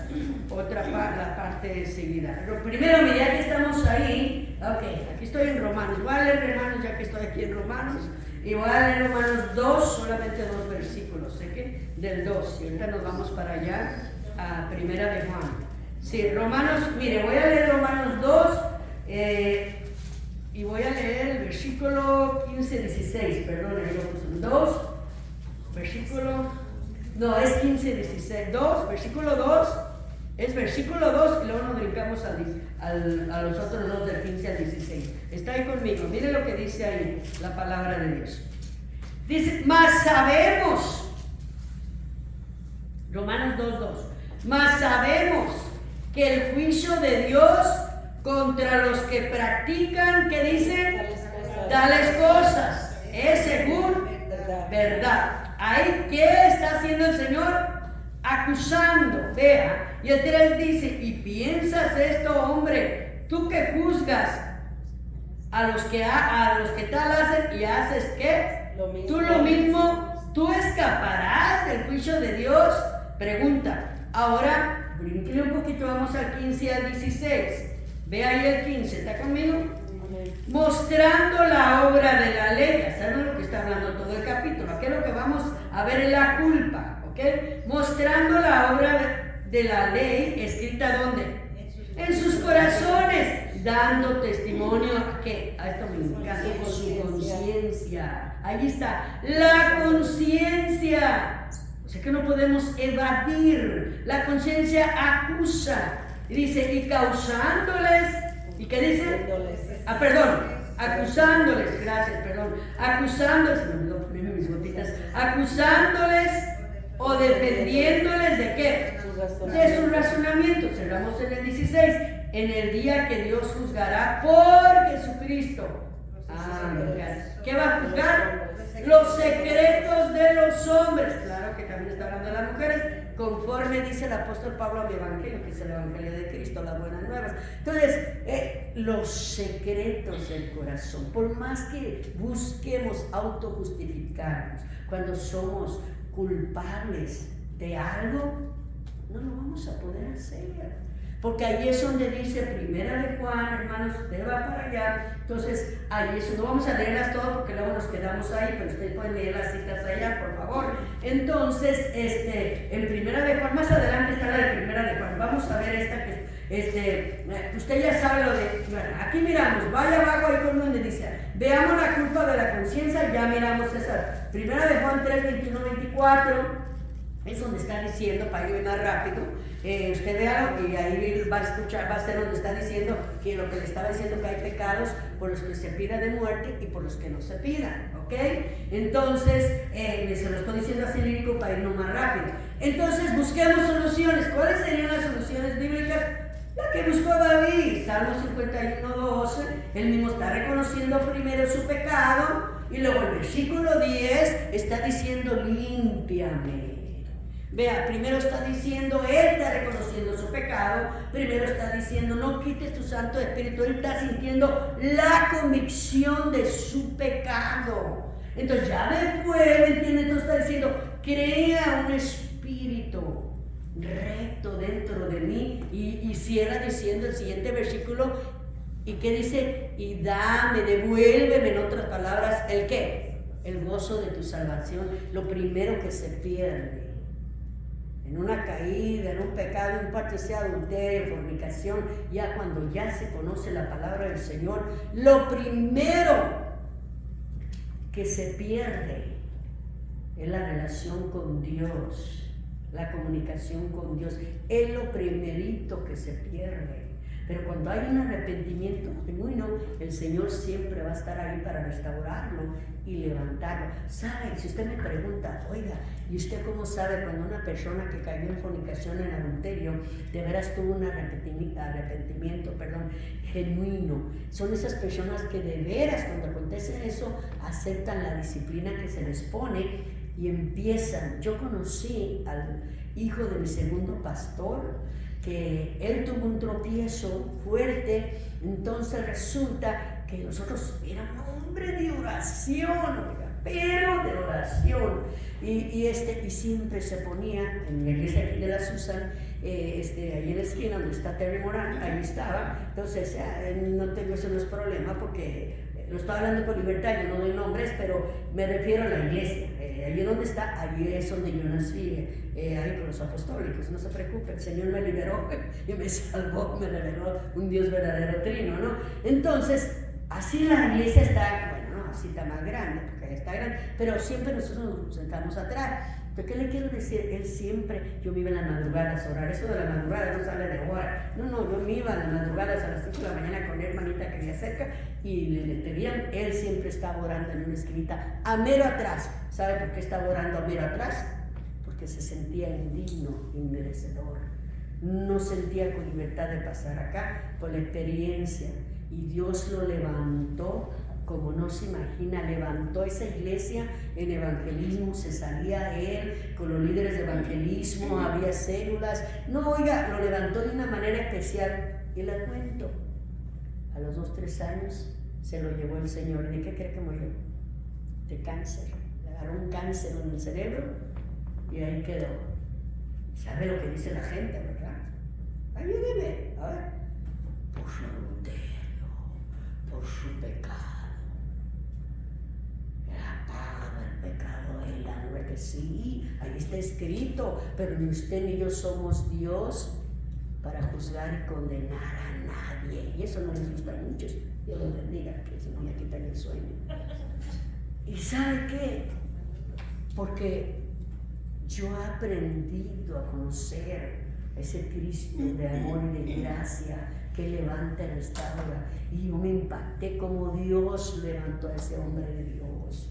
parte seguida. Pero primero, ya que estamos ahí, aquí estoy en Romanos, voy a leer Romanos ya que estoy aquí en Romanos, y voy a leer Romanos 2, solamente 2 versículos, sé que del 2, y ahorita nos vamos para allá, a primera de Juan. Sí, Romanos, mire, voy a leer Romanos 2, y voy a leer el versículo 15-16, perdón, 2, versículo, no, es 15-16, 2, versículo 2, es versículo 2 y luego nos brincamos a los otros dos del 15 al 16. Está ahí conmigo, mire lo que dice ahí la palabra de Dios. Dice, mas sabemos, Romanos 2:2, mas sabemos que el juicio de Dios contra los que practican, ¿qué dice? Tales cosas, es según verdad. Ahí, ¿qué está haciendo el Señor? Acusando, vea. Y el 3 dice, y piensas esto, hombre, tú que juzgas a los que tal hacen y haces ¿qué? Tú lo mismo, tú escaparás del juicio de Dios. Pregunta, ahora, brinquele un poquito, vamos al 15 al 16. Ve ahí el 15, ¿está conmigo? Mostrando la obra de la ley, ya saben lo que está hablando todo el capítulo. Aquí lo que vamos a ver es la culpa, ¿ok? Mostrando la obra de la ley escrita ¿dónde? En sus corazones, dando testimonio ¿a qué? A esto mismo, con su conciencia. Ahí está, la conciencia. O sea que no podemos evadir. La conciencia acusa. Y dice, y causándoles, ¿y qué dice? Acusándoles, gracias, acusándoles o defendiéndoles ¿de qué? De sus razonamientos. Cerramos en el 16, en el día que Dios juzgará por Jesucristo. ¿Qué va a juzgar? Los secretos de los hombres. Claro que también está hablando de las mujeres, conforme dice el apóstol Pablo a mi evangelio, que es el evangelio de Cristo, las buenas nuevas. Entonces, los secretos del corazón, por más que busquemos autojustificarnos, cuando somos culpables de algo, no lo vamos a poder hacer. Porque ahí es donde dice primera de Juan, hermanos, usted va para allá. Entonces, ahí eso, no vamos a leerlas todas porque luego nos quedamos ahí, pero ustedes pueden leer las citas allá, por favor. Entonces, en primera de Juan, más adelante está la de primera de Juan. Vamos a ver esta que, usted ya sabe lo de, bueno, aquí miramos, vaya abajo ahí con donde dice, veamos la culpa de la conciencia, ya miramos esa. Primera de Juan 3, 21, 24. Es donde está diciendo, para ir más rápido, usted vea y ahí va a escuchar, va a ser donde está diciendo que lo que le estaba diciendo que hay pecados por los que se pida de muerte y por los que no se pidan, ¿ok? Entonces, se lo estoy diciendo así lírico para irnos más rápido. Entonces, busquemos soluciones. ¿Cuáles serían las soluciones bíblicas? La que buscó David, Salmo 51:12, él mismo está reconociendo primero su pecado y luego el versículo 10 está diciendo, límpiame. Vea, primero está diciendo, él está reconociendo su pecado, primero está diciendo, no quites tu Santo Espíritu, él está sintiendo la convicción de su pecado. Entonces ya después, ¿me entiendes? Entonces está diciendo, crea un espíritu recto dentro de mí, y cierra diciendo el siguiente versículo, ¿y qué dice? Y dame, devuélveme, en otras palabras, ¿el qué? El gozo de tu salvación, lo primero que se pierde. En una caída, en un pecado, en parte sea adulterio, fornicación, ya cuando ya se conoce la palabra del Señor, lo primero que se pierde es la relación con Dios. la comunicación con Dios. Es lo primerito que se pierde. Pero cuando hay un arrepentimiento genuino, el Señor siempre va a estar ahí para restaurarlo y levantarlo. ¿Sabe? Si usted me pregunta, oiga, ¿y usted cómo sabe cuando una persona que cayó en fornicación, en adulterio, de veras tuvo un arrepentimiento genuino? Son esas personas que de veras, cuando acontece eso, aceptan la disciplina que se les pone y empiezan. Yo conocí al hijo de mi segundo pastor, que él tuvo un tropiezo fuerte, entonces resulta que nosotros éramos un hombre de oración, oiga, pero de oración, y siempre se ponía en la iglesia aquí de la Susan, ahí en la esquina donde está Terry Morán, ahí estaba. Entonces no tengo eso, no es problema, porque lo estoy hablando con libertad, yo no doy nombres, pero me refiero a la iglesia. Allí donde está, allí es donde yo nací, ahí con los apostólicos. No se preocupe, el Señor me liberó y me salvó, me reveló un Dios verdadero trino, ¿no? Entonces, así la iglesia está, bueno, no, así está más grande, porque ahí está grande, pero siempre nosotros nos sentamos atrás. ¿Pero qué le quiero decir? Él siempre, yo me iba en las madrugadas a orar. Eso de la madrugada no sale de hora. No, yo me iba en las madrugadas a las 5 de la mañana con mi hermanita que vivía cerca y le pedían. Él siempre estaba orando en una esquinita, a mero atrás. ¿Sabe por qué estaba orando a mero atrás? Porque se sentía indigno, inmerecedor. No sentía con libertad de pasar acá por la experiencia. Y Dios lo levantó. Como no se imagina, levantó esa iglesia en evangelismo, se salía él con los líderes de evangelismo, había células. No, oiga, lo levantó de una manera especial. Y le cuento, a los 2-3 años se lo llevó el Señor. ¿De qué cree que murió? De cáncer. Le agarró un cáncer en el cerebro y ahí quedó. ¿Sabe lo que dice la gente, verdad? Ayúdeme, a ver. Por su adulterio, por su pecado. El pecado es la muerte, sí, ahí está escrito, pero ni usted ni yo somos Dios para juzgar y condenar a nadie, y eso no les gusta a muchos. Dios los bendiga, que si no me quitan el sueño. ¿Y sabe qué? Porque yo he aprendido a conocer ese Cristo de amor y de gracia que levanta y restaura, y yo me impacté como Dios levantó a ese hombre de Dios.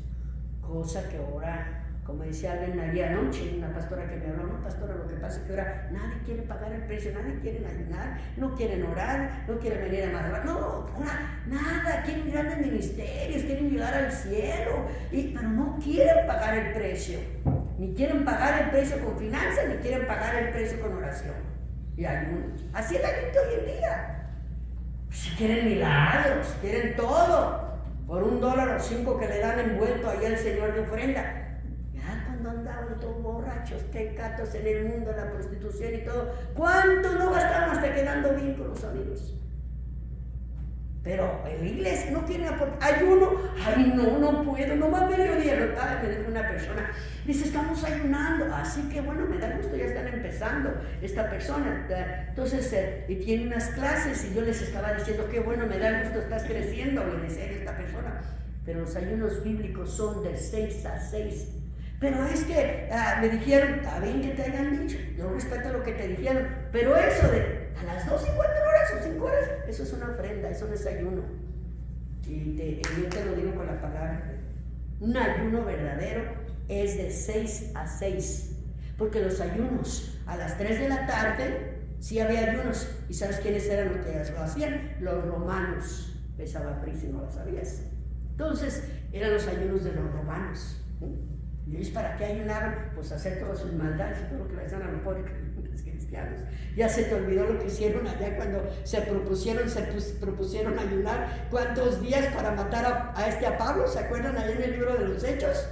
Cosa que ahora, como decía Allen allí anoche, una pastora que me habló, no pastora, lo que pasa es que ahora nadie quiere pagar el precio, nadie quiere ayunar, no quieren orar, no quieren venir a madrugar, no, ahora nada, quieren grandes ministerios, quieren llegar al cielo, pero no quieren pagar el precio, ni quieren pagar el precio con finanzas, ni quieren pagar el precio con oración y ayunos. Así es la gente hoy en día. Si quieren milagros, quieren todo. Por $1 o 5 que le dan envuelto ahí al Señor de ofrenda. Ya cuando andaban todos borrachos, tecatos en el mundo, la prostitución y todo, ¿cuánto no gastaron hasta quedando bien con los amigos? Pero en la iglesia no quieren aportar. Ayuno, ay no puedo, nomás mediodía. Me dijo una persona, dice, estamos ayunando, así que bueno, me da gusto, ya están empezando esta persona. Entonces, y tiene unas clases y yo les estaba diciendo, qué bueno, me da gusto, estás creciendo, le decía a esta persona. Pero los ayunos bíblicos son de 6 a 6. Pero es que me dijeron, está bien que te hayan dicho, yo respeto lo que te dijeron, pero eso de a las 2 y 4 horas o 5 horas, eso es una ofrenda, eso no es ayuno. Y yo te lo digo con la palabra. Un ayuno verdadero es de 6 a 6, porque los ayunos a las 3 de la tarde, sí había ayunos, y ¿sabes quiénes eran los que lo hacían? Los romanos. Pesaba prisa y no lo sabías. Entonces, eran los ayunos de los romanos. ¿Y ellos para qué ayunaban? Pues hacer todas sus maldades y todo lo que le hacían a los pobres cristianos. Ya se te olvidó lo que hicieron allá cuando se propusieron ayunar. ¿Cuántos días para matar a Pablo? ¿Se acuerdan allá en el libro de los Hechos?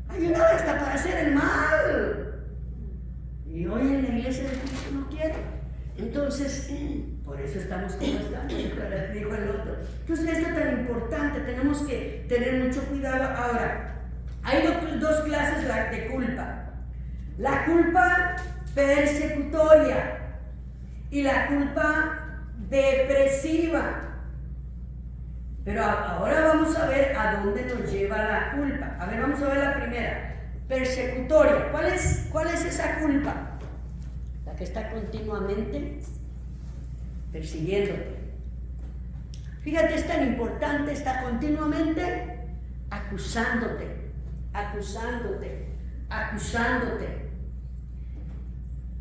Ayunaban hasta para hacer el mal. Y hoy en la iglesia de Cristo no quiere. Entonces, por eso estamos como estamos, dijo el otro. Entonces, esto es tan importante, tenemos que tener mucho cuidado. Ahora, hay dos clases de culpa. La culpa persecutoria y la culpa depresiva. Pero ahora vamos a ver a dónde nos lleva la culpa. A ver, vamos a ver la primera. persecutoria. ¿Cuál es esa culpa? La que está continuamente persiguiéndote. Fíjate, es tan importante, está continuamente acusándote.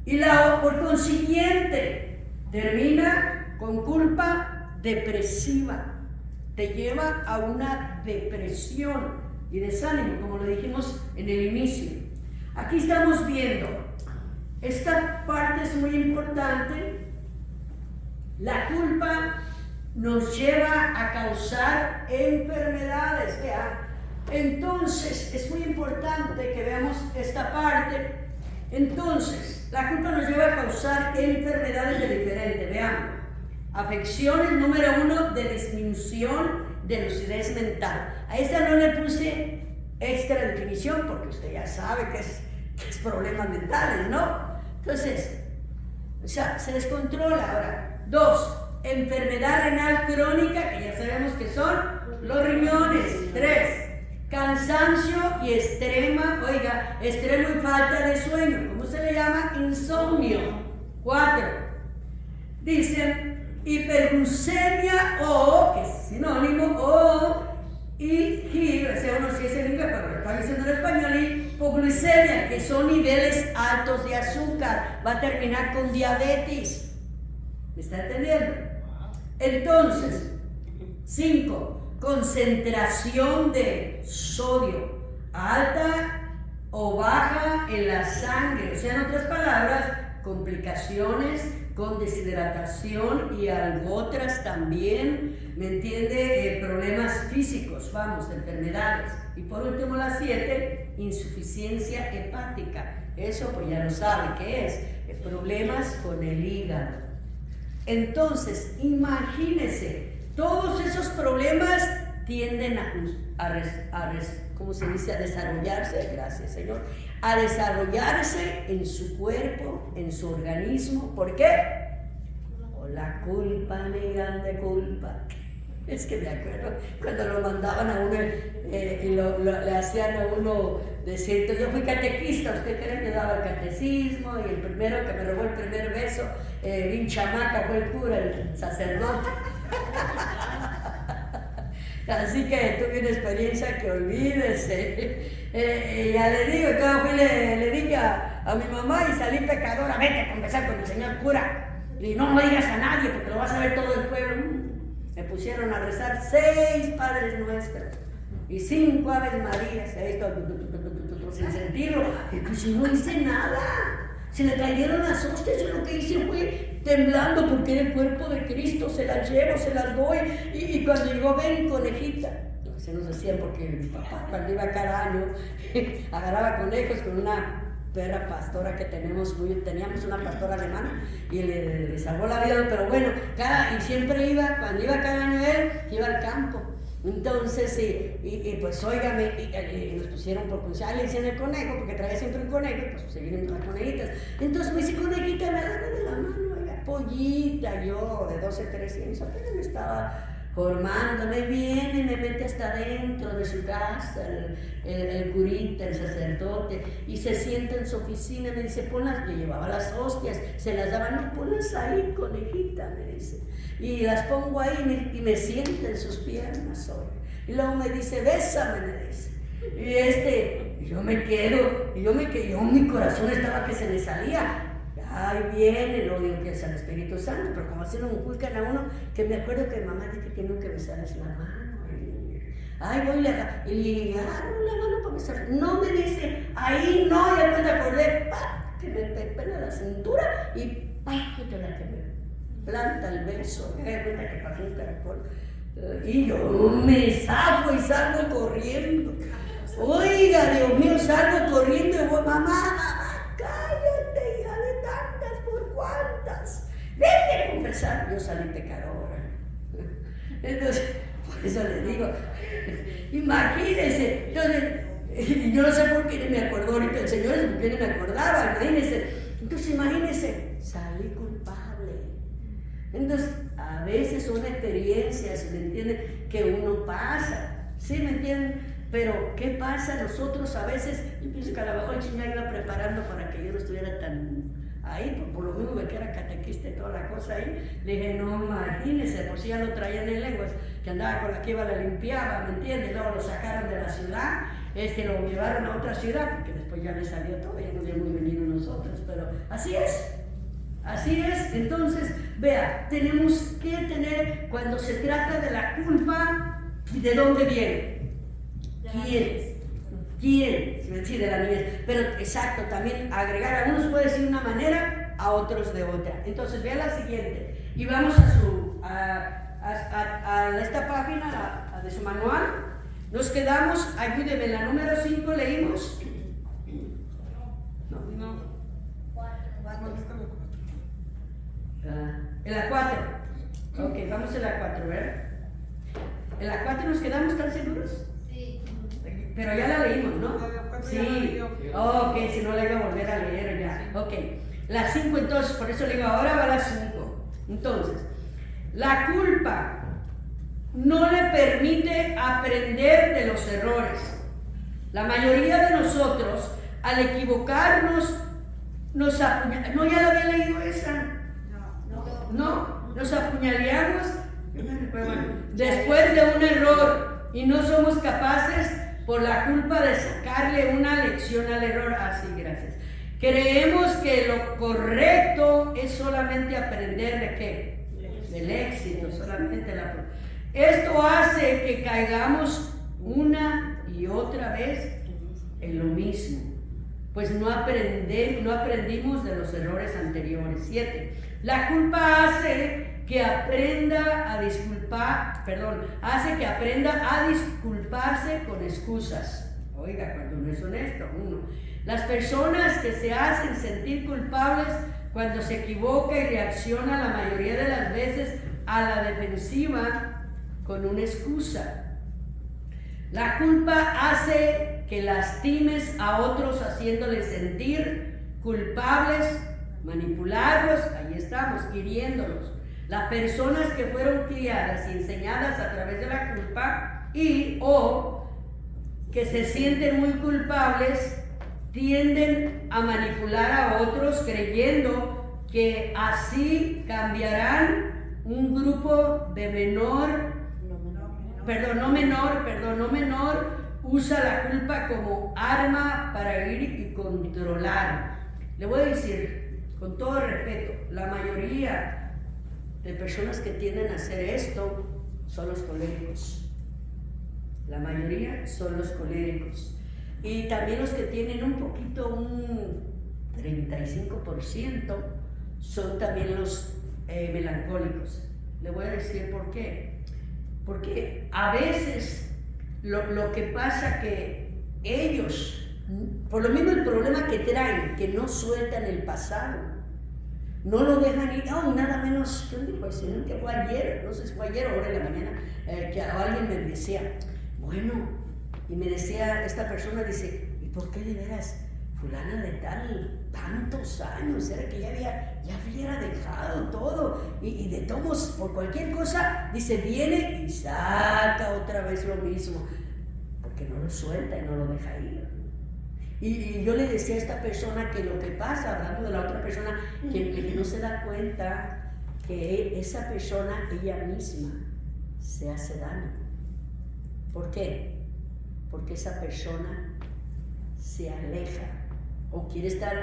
Y por consiguiente termina con culpa depresiva. Te lleva a una depresión y desánimo, como lo dijimos en el inicio. Aquí estamos viendo, esta parte es muy importante. La culpa nos lleva a causar enfermedades. Entonces, es muy importante que veamos esta parte. Entonces, la culpa nos lleva a causar enfermedades de diferente. Veamos. Afecciones, número 1, de disminución de lucidez mental. A esta no le puse extra definición porque usted ya sabe que es problemas mentales, ¿no? Entonces, o sea, se descontrola. Ahora, 2, enfermedad renal crónica, que ya sabemos que son los riñones. 3, cansancio y extremo y falta de sueño. ¿Cómo se le llama? Insomnio. 4, dicen hiperglucemia que es sinónimo, uno sí es en inglés, pero lo está diciendo en español, hipoglucemia, que son niveles altos de azúcar, va a terminar con diabetes. ¿Me está entendiendo? Entonces, 5, concentración de sodio alta o baja en la sangre, o sea, en otras palabras, complicaciones con deshidratación y algo otras también, ¿me entiende? Problemas físicos, enfermedades. Y por último, la 7, insuficiencia hepática. Eso pues ya lo sabe qué es, problemas con el hígado. Entonces, imagínense, todos esos problemas tienden ¿cómo se dice? A desarrollarse, gracias Señor, a desarrollarse en su cuerpo, en su organismo. ¿Por qué? Por la culpa, mi grande culpa. Es que me acuerdo cuando lo mandaban a uno y le hacían a uno decir, yo fui catequista, ¿usted cree que daba el catecismo? Y el primero que me robó el primer beso, bien chamaca, fue el cura, el sacerdote. Así que tuve una experiencia que olvídese. Ya le digo, le dije a mi mamá y salí pecadora, vete a confesar con el señor cura. Y no lo digas a nadie porque lo va a saber todo el pueblo. Me pusieron a rezar 6 Padres Nuestros y 5 Aves Marías, sin sentirlo. Y pues no hice nada. Se le cayeron las hostias, yo lo que hice fue temblando porque era el cuerpo de Cristo, se las llevo, se las doy. Y cuando llegó, ven conejita, se nos decía porque mi papá cuando iba cada año agarraba conejos con una perra pastora que teníamos una pastora alemana y le salvó la vida, pero bueno, y siempre cuando iba cada año él, iba al campo. Entonces, pues óigame, nos pusieron por le decían el conejo, porque traía siempre un conejo, pues seguían las conejitas. Entonces me dice, conejita, me agarra de la mano, oiga, pollita, yo de 12, 13 años, apenas me estaba formando, me viene y me mete hasta adentro de su casa, el curita, el sacerdote, y se sienta en su oficina, me dice, ponlas, le llevaba las hostias, se las daba, no, ponlas ahí, conejita, me dice. Y las pongo ahí y me sienta en sus piernas hoy. Y luego me dice, bésame, me dice. Y yo me quedo, mi corazón estaba que se me salía. Ahí viene, no digo que es el Espíritu Santo, pero como así lo inculcan a uno, que me acuerdo que mamá dice que tengo que besarles la mano. Ay, voy y le agarro la mano para besar. No me dice, ahí no, ya me acordé, que me pela la cintura y que te la quemé. Planta el beso, me da cuenta que pasó un caracol. Y yo me zafo y salgo corriendo. Oiga, Dios mío, salgo corriendo y voy, mamá, cállate, hija de tantas, ¿por cuántas? Vete a confesar. Yo salí pecadora. Entonces, por eso le digo, imagínense. Entonces, yo no sé por qué no me acordó ahorita el Señor, por qué no me acordaba, imagínense. Entonces, imagínense, salí culpable. Entonces, a veces son experiencias, ¿me entienden? Que uno pasa, ¿sí me entienden? pero ¿qué pasa? Nosotros a veces, yo pienso que a lo mejor el Señor iba preparando para que yo no estuviera tan ahí, por lo mismo de que era catequista y toda la cosa ahí. Le dije, no, imagínese, por si ya lo traían en lenguas, que andaba con la que iba, la limpiaba, ¿me entiendes? Luego lo sacaron de la ciudad, lo llevaron a otra ciudad, porque después ya le salió todo, ya nos habíamos venido nosotros, pero así es. Así es, entonces, vea, tenemos que tener, cuando se trata de la culpa, ¿de dónde viene? ¿Quién? Sí, de la niñez. Pero exacto, también agregar, a unos puede decir de una manera, a otros de otra. Entonces, vea la siguiente, y vamos a esta página de su manual. Nos quedamos, ayúdeme, la número 5 leímos. No. En la 4. Ok, vamos en la 4, ¿verdad? ¿En la 4 nos quedamos? ¿Están seguros? Sí. Pero ya la leímos, ¿no? Sí. Ok, si no la iba a volver a leer ya. Ok. La 5 entonces, por eso le digo, ahora va la 5. Entonces, la culpa no le permite aprender de los errores. La mayoría de nosotros, al equivocarnos, nos apuñalamos. ¿No ya la había leído esa? No, nos apuñaleamos después de un error y no somos capaces por la culpa de sacarle una lección al error. Así, gracias. Creemos que lo correcto es solamente aprender de qué? Del éxito, solamente esto hace que caigamos una y otra vez en lo mismo, pues no aprendimos de los errores anteriores. 7. La culpa hace que aprenda a disculparse con excusas. Oiga, cuando no es honesto, 1. Las personas que se hacen sentir culpables cuando se equivoca y reacciona la mayoría de las veces a la defensiva con una excusa. La culpa hace que lastimes a otros haciéndoles sentir culpables, manipularlos, ahí estamos, hiriéndolos. Las personas que fueron criadas y enseñadas a través de la culpa o que se sienten muy culpables tienden a manipular a otros creyendo que así cambiarán un grupo de no menor usa la culpa como arma para ir y controlar. Le voy a decir, con todo respeto, la mayoría de personas que tienden a hacer esto son los coléricos. La mayoría son los coléricos. Y también los que tienen un 35% son también los melancólicos. Le voy a decir por qué. Porque a veces lo que pasa que ellos, por lo mismo el problema que traen, que no sueltan el pasado, no lo dejan ir. Nada menos, ¿qué dijo el Señor? Que fue ayer, no sé si fue ayer o ahora en la mañana, que alguien me decía, y me decía esta persona, dice, ¿y por qué de veras fulana de tal, tantos años, era que ya hubiera dejado todo, y de todos, por cualquier cosa, dice, viene y saca otra vez lo mismo, porque no lo suelta y no lo deja ir. Y yo le decía a esta persona que lo que pasa, hablando de la otra persona, que no se da cuenta que esa persona, ella misma, se hace daño. ¿Por qué? Porque esa persona se aleja o quiere estar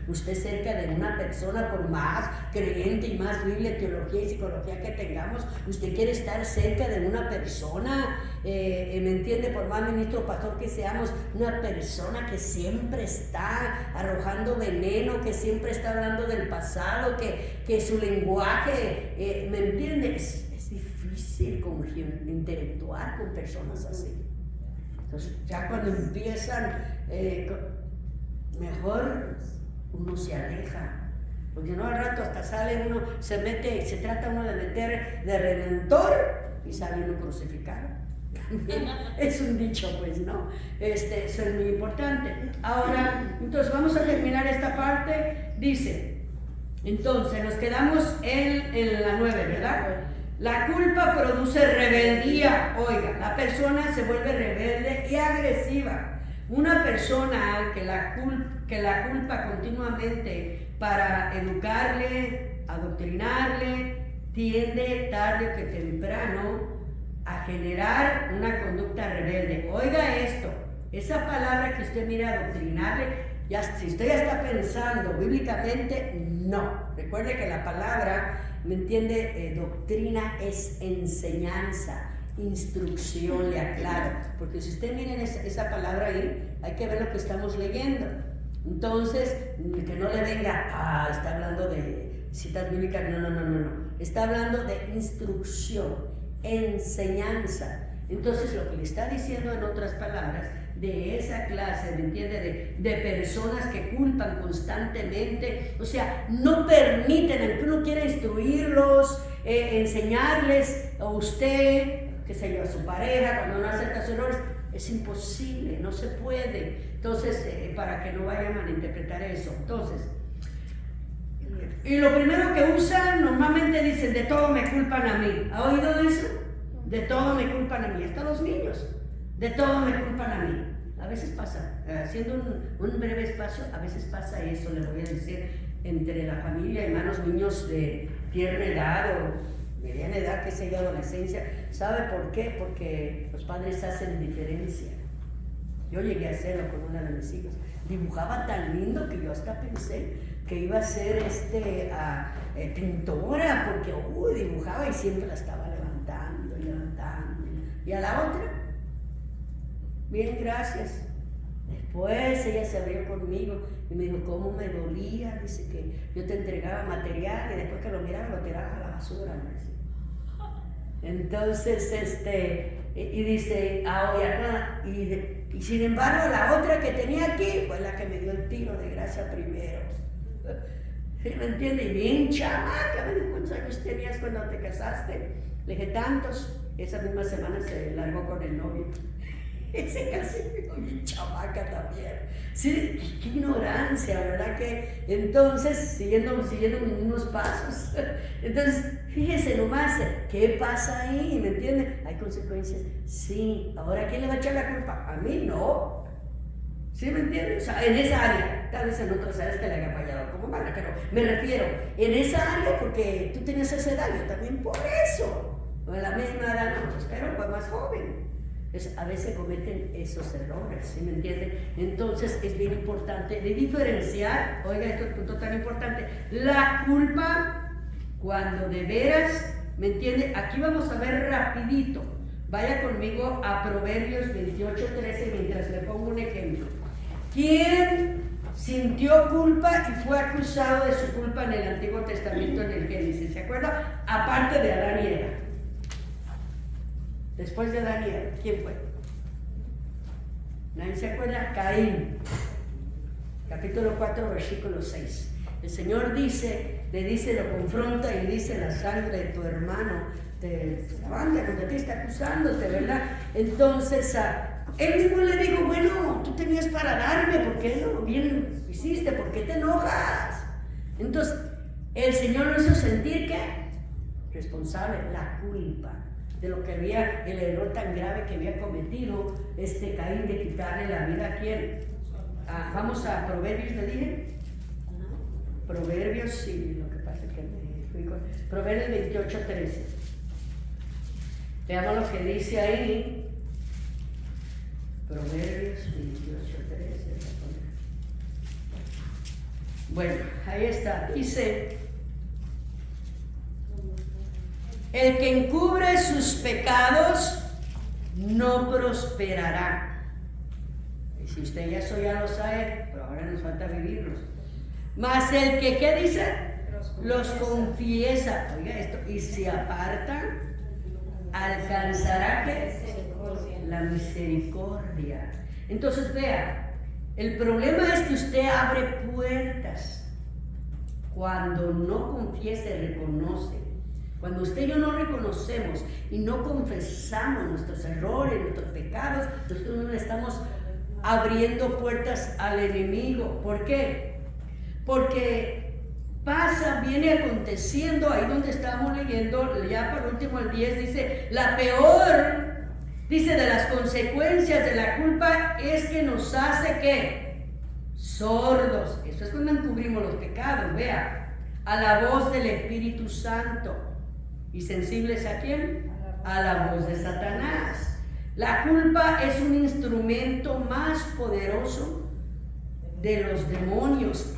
usted cerca de una persona, por más creyente y más Biblia, teología y psicología que tengamos, usted quiere estar cerca de una persona, ¿me entiende? Por más ministro pastor que seamos, una persona que siempre está arrojando veneno, que siempre está hablando del pasado, que su lenguaje, ¿me entiende? Es difícil interactuar con personas así. Entonces, ya cuando empiezan, mejor uno se aleja, porque no al rato hasta sale uno, se trata uno de meter de redentor y sale uno crucificado. Es un dicho, pues, ¿no? Eso es muy importante. Ahora, entonces vamos a terminar esta parte. Dice, entonces nos quedamos en la 9, ¿verdad? La culpa produce rebeldía. Oiga, la persona se vuelve rebelde y agresiva. Una persona que la culpa continuamente para educarle, adoctrinarle, tiende tarde o que temprano a generar una conducta rebelde. Oiga esto, esa palabra que usted mira, adoctrinarle, si usted ya está pensando bíblicamente, no. Recuerde que la palabra, ¿me entiende? Doctrina es enseñanza, instrucción, le aclaro. Porque si usted mira esa palabra ahí, hay que ver lo que estamos leyendo. Entonces, que no le venga, está hablando de citas bíblicas, no. Está hablando de instrucción, enseñanza. Entonces, lo que le está diciendo en otras palabras, de esa clase, ¿me entiende? De personas que culpan constantemente, o sea, no permiten, aunque uno quiera instruirlos, enseñarles a usted, qué sé yo, a su pareja, cuando no acepta sus errores, es imposible, no se puede. Entonces, para que no vaya a malinterpretar eso. Entonces, y lo primero que usan, normalmente dicen, de todo me culpan a mí. ¿Ha oído eso? De todo me culpan a mí, hasta los niños. De todo me culpan a mí. A veces pasa, haciendo un breve espacio, a veces pasa eso, le voy a decir, entre la familia, hermanos, niños de tierna edad o mediana edad, que sé yo, adolescencia. ¿Sabe por qué? Porque los padres hacen diferencia. Yo llegué a hacerlo con una de mis hijas. Dibujaba tan lindo que yo hasta pensé que iba a ser pintora, porque dibujaba y siempre la estaba levantando. Y a la otra, bien, gracias. Después ella se abrió conmigo y me dijo, ¿cómo me dolía? Dice que yo te entregaba material y después que lo miraba, lo tiraba a la basura. Entonces, y dice, y sin embargo, la otra que tenía aquí fue la que me dio el tiro de gracia primero. ¿Sí me entiende? Y bien chamaca, me dijo, ¿cuántos años tenías cuando te casaste? Le dije, tantos. Esa misma semana se largó con el novio. Ese casi bien chamaca también. Sí, qué ignorancia, ¿verdad? Que entonces, siguiendo unos pasos, entonces, fíjese nomás, ¿qué pasa ahí? ¿Me entiende? ¿Hay consecuencias? Sí. Ahora, ¿quién le va a echar la culpa? A mí no. ¿Sí me entiende? O sea, en esa área, tal vez en otras áreas que le haya fallado como madre, pero me refiero, en esa área, porque tú tenías esa edad, yo también por eso. O en la misma edad, no, pero fue más joven. Entonces, a veces cometen esos errores, ¿sí me entiende? Entonces es bien importante de diferenciar, oiga, esto es un punto tan importante, la culpa cuando de veras, ¿me entiende? Aquí vamos a ver rapidito, vaya conmigo a Proverbios 28:13 mientras le pongo un ejemplo. ¿Quién sintió culpa y fue acusado de su culpa en el Antiguo Testamento, en el Génesis? ¿Se acuerda? Aparte de Adán y Eva. Después de Adán y Eva, ¿quién fue? ¿Nadie se acuerda? Caín. Capítulo 4, versículo 6. El Señor le dice, lo confronta y dice, la sangre de tu hermano te levanta cuando te está acusándote, ¿verdad? Entonces, él mismo le dijo, bueno, tú tenías para darme, ¿por qué no bien hiciste? ¿Por qué te enojas? Entonces, el Señor lo hizo sentir que responsable, la culpa de lo que había, el error tan grave que había cometido Caín de quitarle la vida a quién. Vamos a Proverbios, ¿le dije? Proverbios, sí, lo que pasa es que me fui con Proverbios 28:13. Veamos lo que dice ahí. Proverbios 28:13. Bueno, ahí está. Dice: el que encubre sus pecados no prosperará. Y si usted ya lo sabe, pero ahora nos falta vivirlos. Mas el que, ¿qué dice? Los confiesa. Oiga esto, y se aparta, alcanzará ¿qué? La misericordia. Entonces vea, el problema es que usted abre puertas cuando no confiesa y reconoce. Cuando usted y yo no reconocemos y no confesamos nuestros errores, nuestros pecados, nosotros no le estamos abriendo puertas al enemigo. ¿Por qué? Porque viene aconteciendo, ahí donde estamos leyendo, ya por último el 10 dice, la peor, dice, de las consecuencias de la culpa es que nos hace, ¿qué? Sordos. Eso es cuando encubrimos los pecados, vea, a la voz del Espíritu Santo. ¿Y sensibles a quién? A la voz de Satanás. La culpa es un instrumento más poderoso de los demonios.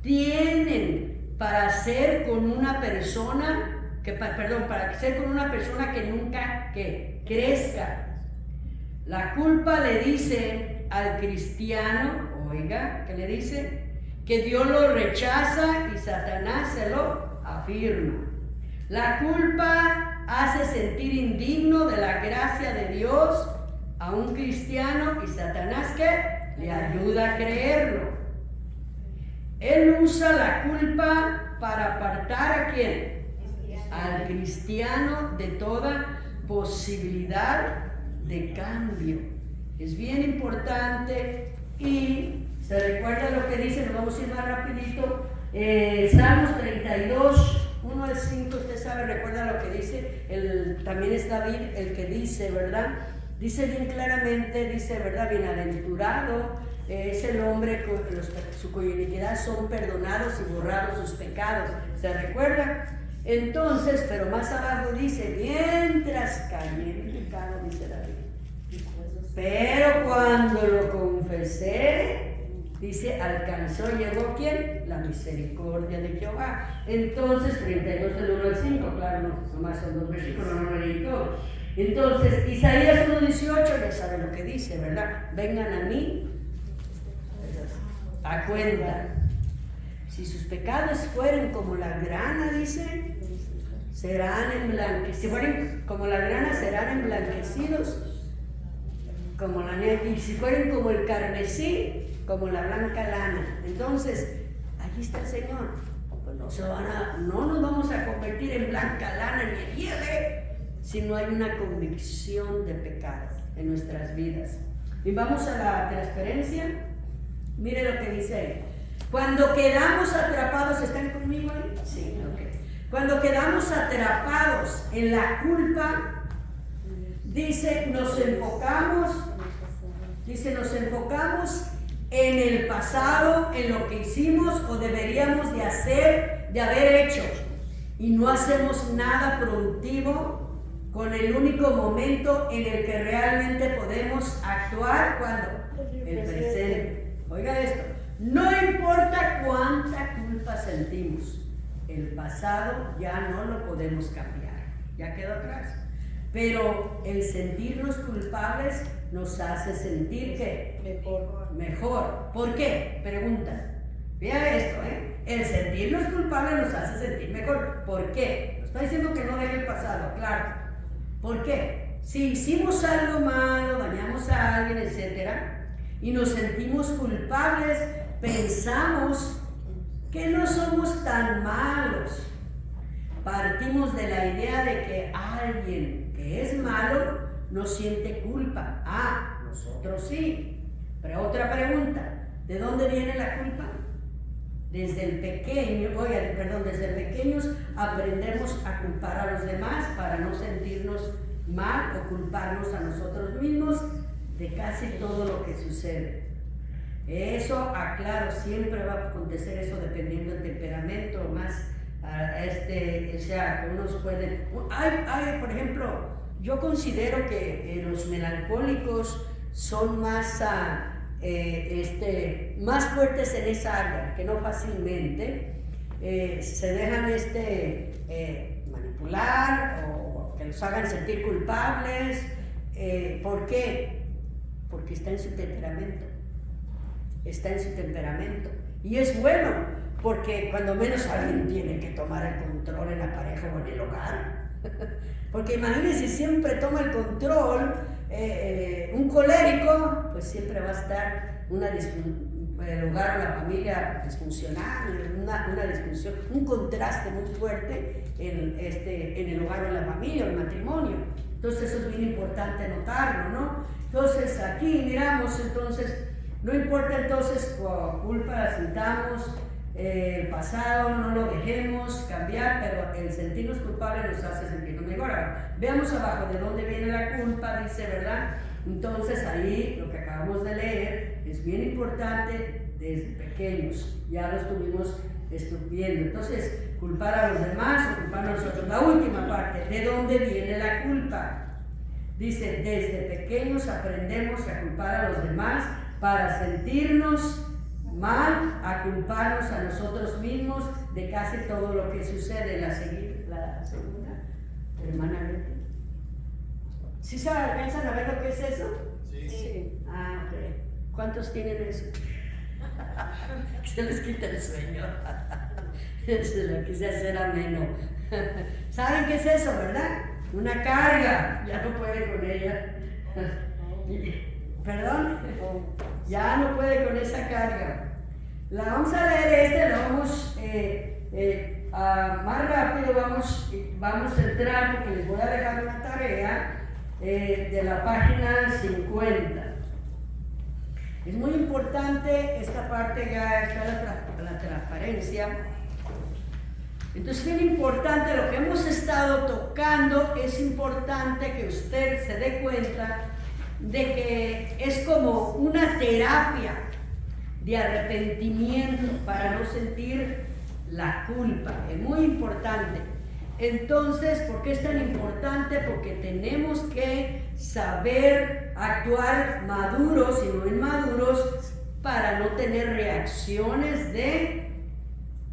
Tienen para hacer con una persona para hacer con una persona que nunca crezca. La culpa le dice al cristiano, oiga, ¿qué le dice? Que Dios lo rechaza y Satanás se lo afirma. La culpa hace sentir indigno de la gracia de Dios a un cristiano y Satanás, ¿qué? Le ayuda a creerlo. Él usa la culpa para apartar ¿a quién? Al cristiano de toda posibilidad de cambio. Es bien importante y se recuerda lo que dice, nos vamos a ir más rapidito, Salmos 32, 1 al 5, usted sabe, recuerda lo que dice, también es David el que dice, ¿verdad? Dice bien claramente, dice, ¿verdad? Bienaventurado es el hombre cuya iniquidad son perdonados y borrados sus pecados. ¿Se recuerda? Entonces, pero más abajo dice, mientras caí en el pecado, dice David, pero cuando lo confesé, dice, alcanzó, llegó ¿quién? La misericordia de Jehová. Entonces, 32 del 1 al 5, claro, no, nomás son 2 versículos, no lo leí todo. Entonces, Isaías 1:18, ya saben lo que dice, ¿verdad? Vengan a mí a cuenta. Si sus pecados fueren como la grana, dice, serán emblanquecidos. Si fueren como la grana, serán emblanquecidos como la nieve. Y si fueren como el carmesí, como la blanca lana. Entonces, allí está el Señor. Pues no nos vamos a convertir en blanca lana ni en nieve si no hay una convicción de pecado en nuestras vidas. Y vamos a la transparencia. Mire lo que dice ahí. Cuando quedamos atrapados, ¿están conmigo ahí? Sí, ok. Cuando quedamos atrapados en la culpa, dice, nos enfocamos en el pasado, en lo que hicimos o deberíamos de haber hecho, y no hacemos nada productivo con el único momento en el que realmente podemos actuar. ¿Cuándo? El presente. Oiga esto, no importa cuánta culpa sentimos, el pasado ya no lo podemos cambiar, ya quedó atrás. Pero el sentirnos culpables nos hace sentir que mejor. ¿Por qué? Pregunta. Vea esto, el sentirnos culpables nos hace sentir mejor. ¿Por qué? No está diciendo que no deje el pasado, claro. ¿Por qué? Si hicimos algo malo, dañamos a alguien, etcétera, y nos sentimos culpables, pensamos que no somos tan malos. Partimos de la idea de que alguien que es malo no siente culpa. Nosotros sí. Pero otra pregunta, ¿de dónde viene la culpa? Desde pequeños aprendemos a culpar a los demás para no sentirnos mal o culparnos a nosotros mismos de casi todo lo que sucede. Eso, aclaro, siempre va a acontecer eso dependiendo del temperamento, más o sea, que unos pueden... por ejemplo, yo considero que los melancólicos son más fuertes en esa área, que no fácilmente se dejan manipular o que los hagan sentir culpables. ¿Por qué? Porque está en su temperamento. Y es bueno, porque cuando menos alguien tiene que tomar el control en la pareja o en el hogar. Porque imagínense, si siempre toma el control un colérico, pues siempre va a estar el hogar o la familia disfuncional, una disfunción, un contraste muy fuerte en el hogar o en la familia o el matrimonio. Entonces eso es bien importante notarlo, ¿no? Entonces aquí miramos, entonces, no importa entonces cuál culpa la sintamos, el pasado no lo dejemos cambiar, pero el sentirnos culpables nos hace sentirnos mejor. Ahora, veamos abajo de dónde viene la culpa, dice, ¿verdad? Entonces ahí lo que acabamos de leer es bien importante desde pequeños, ya lo estuvimos viendo. Entonces, culpar a los demás o culpar a nosotros. La última parte, ¿de dónde viene la culpa? Dice, desde pequeños aprendemos a culpar a los demás para sentirnos mal, a culparnos a nosotros mismos de casi todo lo que sucede. La segunda, hermana Betty. ¿Sí se alcanzan a ver lo que es eso? Sí. Ah, ok. ¿Cuántos tienen eso? Se les quita el sueño. Se lo quise hacer ameno. ¿Saben qué es eso, verdad? Una carga. Ya no puede con ella. ¿Perdón? Ya no puede con esa carga. La vamos a leer lo vamos más rápido, vamos a entrar porque les voy a dejar una tarea de la página 50. Es muy importante esta parte, ya está la transparencia. Entonces, bien importante, lo que hemos estado tocando, es importante que usted se dé cuenta de que es como una terapia de arrepentimiento para no sentir la culpa. Es muy importante. Entonces, ¿por qué es tan importante? Porque tenemos que saber actuar maduros y no inmaduros para no tener reacciones de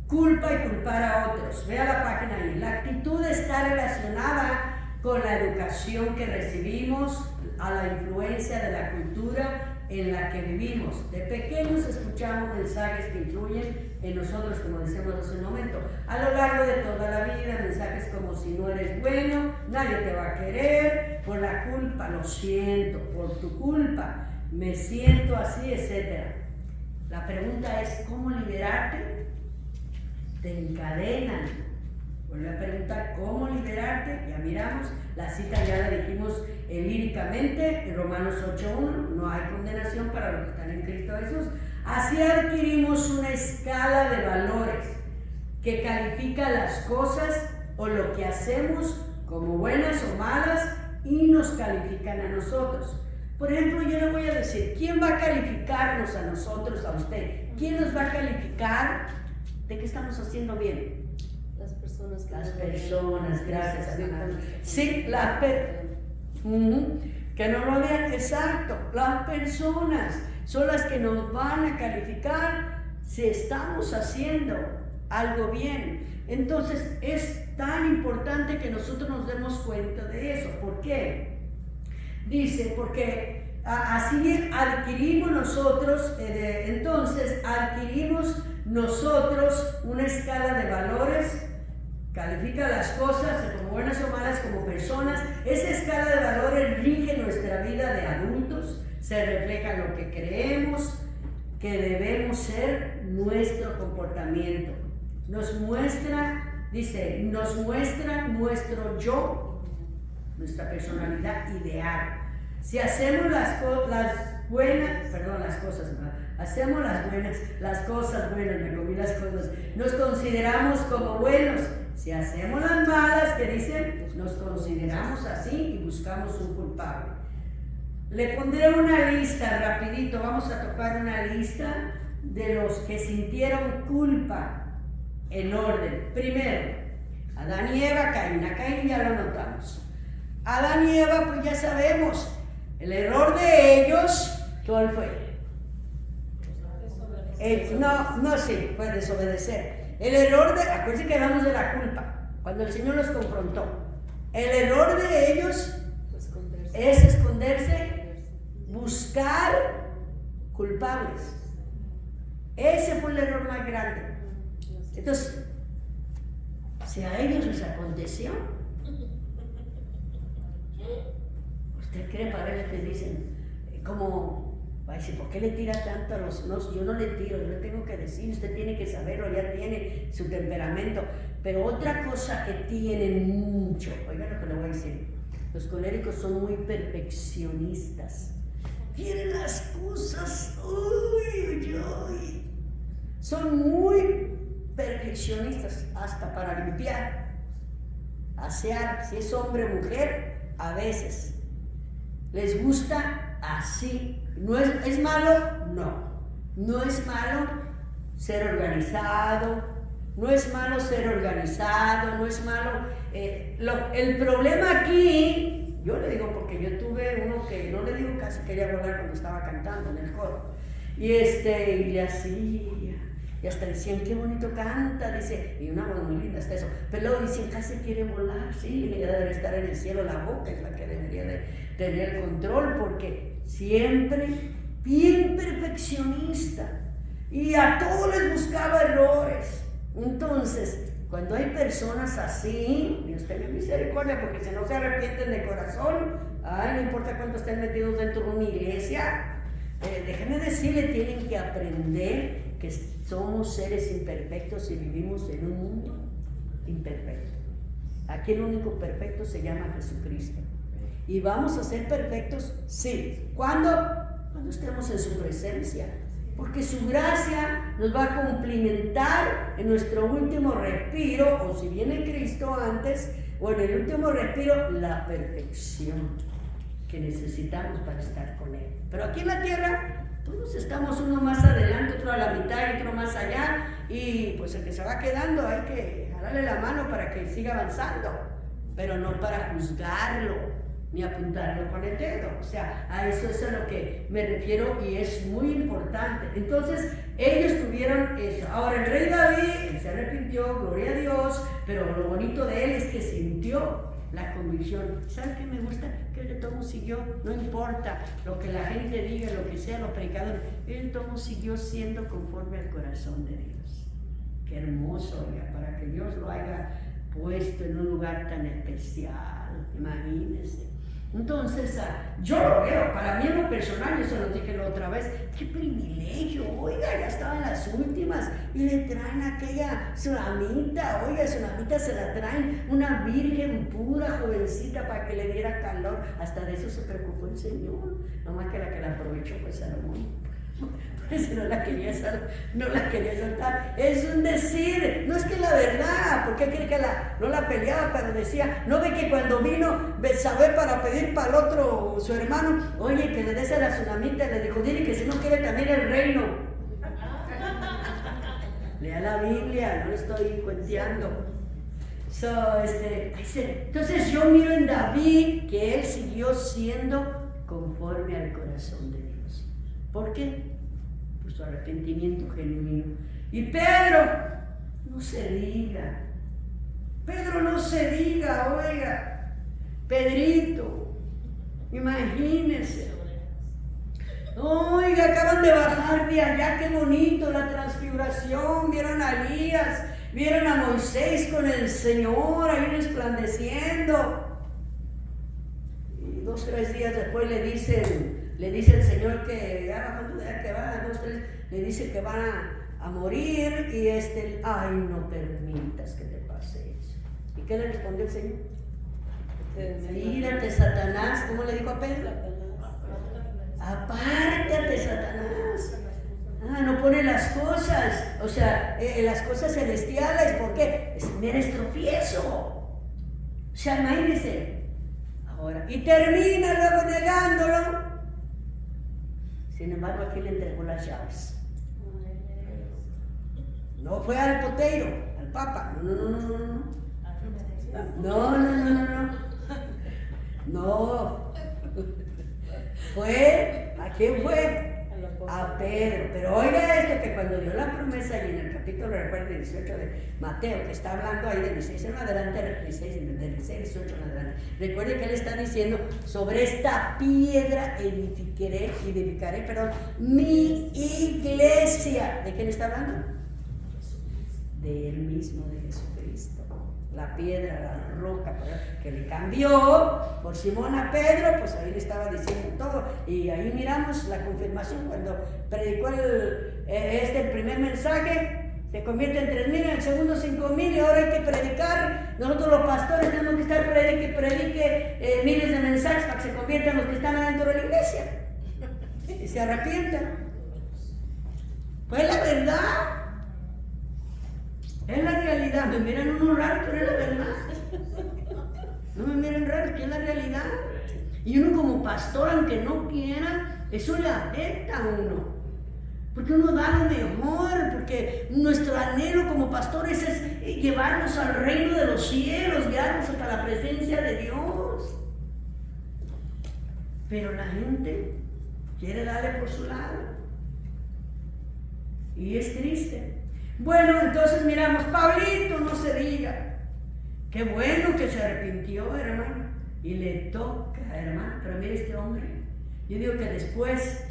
culpa y culpar a otros. Vea la página ahí. La actitud está relacionada con la educación que recibimos, a la influencia de la cultura en la que vivimos. De pequeños escuchamos mensajes que influyen en nosotros, como decíamos hace un momento. A lo largo de toda la vida, mensajes como: si no eres bueno, nadie te va a querer, por la culpa, lo siento, por tu culpa, me siento así, etc. La pregunta es: ¿cómo liberarte? Te encadenan. Vuelve a preguntar: ¿cómo liberarte? Ya miramos, la cita ya la dijimos líricamente, en Romanos 8:1, no hay condenación para los que están en Cristo Jesús. Así adquirimos una escala de valores que califica las cosas o lo que hacemos como buenas o malas y nos califican a nosotros. Por ejemplo, yo le voy a decir, ¿quién va a calificarnos a nosotros, a usted? ¿Quién nos va a calificar de qué estamos haciendo bien? Las personas que gracias a Dios. Sí, que nos rodean, exacto. Las personas son las que nos van a calificar si estamos haciendo algo bien. Entonces es tan importante que nosotros nos demos cuenta de eso. ¿Por qué? Dice, porque así adquirimos nosotros, entonces adquirimos nosotros una escala de valores. Califica las cosas como buenas o malas como personas. Esa escala de valores rige nuestra vida de adultos, se refleja en lo que creemos que debemos ser, nuestro comportamiento. Nos muestra, dice, nos muestra nuestro yo, nuestra personalidad ideal. Si hacemos las cosas buenas, me comí las cosas, nos consideramos como buenos. Si hacemos las malas, ¿qué dicen? Nos consideramos así y buscamos un culpable. Le pondré una lista rapidito, vamos a tocar una lista de los que sintieron culpa en orden. Primero, Adán y Eva, Caín. A Caín ya lo notamos. Adán y Eva, pues ya sabemos, el error de ellos, ¿cuál fue? Fue desobedecer. El error acuérdense que hablamos de la culpa, cuando el Señor los confrontó. El error de ellos es esconderse, buscar culpables. Ese fue el error más grande. Entonces, si a ellos les aconteció, ¿usted cree para ellos que dicen, como, va a decir, ¿por qué le tira tanto a los? No, yo no le tiro, yo le tengo que decir, usted tiene que saberlo, ya tiene su temperamento. Pero otra cosa que tienen mucho, oigan lo que le voy a decir, los coléricos son muy perfeccionistas. Quieren las cosas, son muy perfeccionistas hasta para limpiar, asear, si es hombre o mujer, a veces les gusta así. ¿No es malo? No es malo ser organizado, no es malo ser organizado, no es malo. El problema aquí, yo le digo porque yo tuve uno que no le digo casi quería volar cuando estaba cantando en el coro, y le hacía, y hasta decían qué bonito canta, dice, y una voz muy linda está eso, pero luego dicen casi quiere volar, sí, ella debe estar en el cielo, la boca es la que debería de tener el control, porque siempre bien perfeccionista, y a todos les buscaba errores. Entonces, cuando hay personas así, Dios tenga misericordia, porque si no se arrepienten de corazón, no importa cuánto estén metidos dentro de una iglesia, déjenme decirle, tienen que aprender que somos seres imperfectos y vivimos en un mundo imperfecto. Aquí el único perfecto se llama Jesucristo. ¿Y vamos a ser perfectos? Sí. ¿Cuándo? Cuando estemos en su presencia. Porque su gracia nos va a cumplimentar en nuestro último respiro, o si viene Cristo antes, o en el último respiro, la perfección que necesitamos para estar con Él. Pero aquí en la tierra, todos estamos uno más adelante, otro a la mitad y otro más allá, y pues el que se va quedando hay que darle la mano para que siga avanzando, pero no para juzgarlo ni apuntarlo con el dedo. O sea, a eso es a lo que me refiero y es muy importante. Entonces, ellos tuvieron eso. Ahora, el rey David, él se arrepintió, gloria a Dios, pero lo bonito de él es que sintió la convicción. ¿Saben qué me gusta? Que él de todo siguió, no importa lo que la gente diga, lo que sea, los predicadores, él de todo siguió siendo conforme al corazón de Dios. Qué hermoso, oiga, para que Dios lo haya puesto en un lugar tan especial, imagínense. Entonces, yo lo veo, para mí en lo personal, yo se lo dije la otra vez, qué privilegio, oiga, ya estaba en las últimas y le traen aquella tsunamita, oiga, tsunamita se la traen, una virgen pura, jovencita, para que le diera calor, hasta de eso se preocupó el Señor, nomás que la aprovechó fue Salomón. Pues no la quería soltar, es un decir, no es que la verdad, porque cree que no la peleaba, pero decía, no ve que cuando vino Betsabé para pedir para el otro, su hermano, oye, que le des a la tsunamita, le dijo, dile que si no quiere también el reino. Lea la Biblia, no le estoy cuenteando. Entonces yo miro en David que él siguió siendo conforme al corazón de Dios. ¿Por qué? Por su arrepentimiento genuino. Y Pedro, no se diga. Pedro no se diga, oiga. Pedrito, imagínense. Oiga, acaban de bajar de allá, qué bonito la transfiguración. Vieron a Elías, vieron a Moisés con el Señor ahí resplandeciendo. Y 2 o 3 días después le dice el Señor que ya va, 2 o 3, le dice que van a morir y ay, no permitas que te pase eso. ¿Y qué le respondió el Señor? Mírate, Satanás. ¿Cómo le dijo a Pedro? Apártate, Satanás. No pone las cosas, o sea, las cosas celestiales, ¿por qué? Es mero tropiezo. O sea, imagínense. Ahora, y termina luego negándolo. Sin embargo, aquí le entregó las llaves. No fue al poteiro, al papa. No. ¿A quién fue? A Pedro. Pero oiga esto, que cuando dio la promesa, y en el capítulo, recuerden, 18 de Mateo, que está hablando ahí del 16 en adelante, del 16, 18 en adelante. Recuerden que él está diciendo, sobre esta piedra edificaré, mi iglesia. ¿De quién está hablando? De él mismo, de Jesucristo. La piedra, la roca, que le cambió por Simón a Pedro, pues ahí le estaba diciendo todo. Y ahí miramos la confirmación cuando predicó el primer mensaje, se convierte en 3,000, en el segundo 5,000, y ahora hay que predicar. Nosotros los pastores tenemos que estar predique miles de mensajes para que se conviertan los que están adentro de la iglesia y se arrepientan. Pues la verdad. Es la realidad. Me miran uno raro, pero es la verdad. No me miren raro, que es la realidad. Y uno como pastor, aunque no quiera, eso le afecta a uno. Porque uno da lo mejor, porque nuestro anhelo como pastores es llevarnos al reino de los cielos, guiarnos hasta la presencia de Dios. Pero la gente quiere darle por su lado. Y es triste. Bueno, entonces miramos, Pablito, no se diga. Qué bueno que se arrepintió, hermano. Y le toca, hermano. Pero mire este hombre. Yo digo que después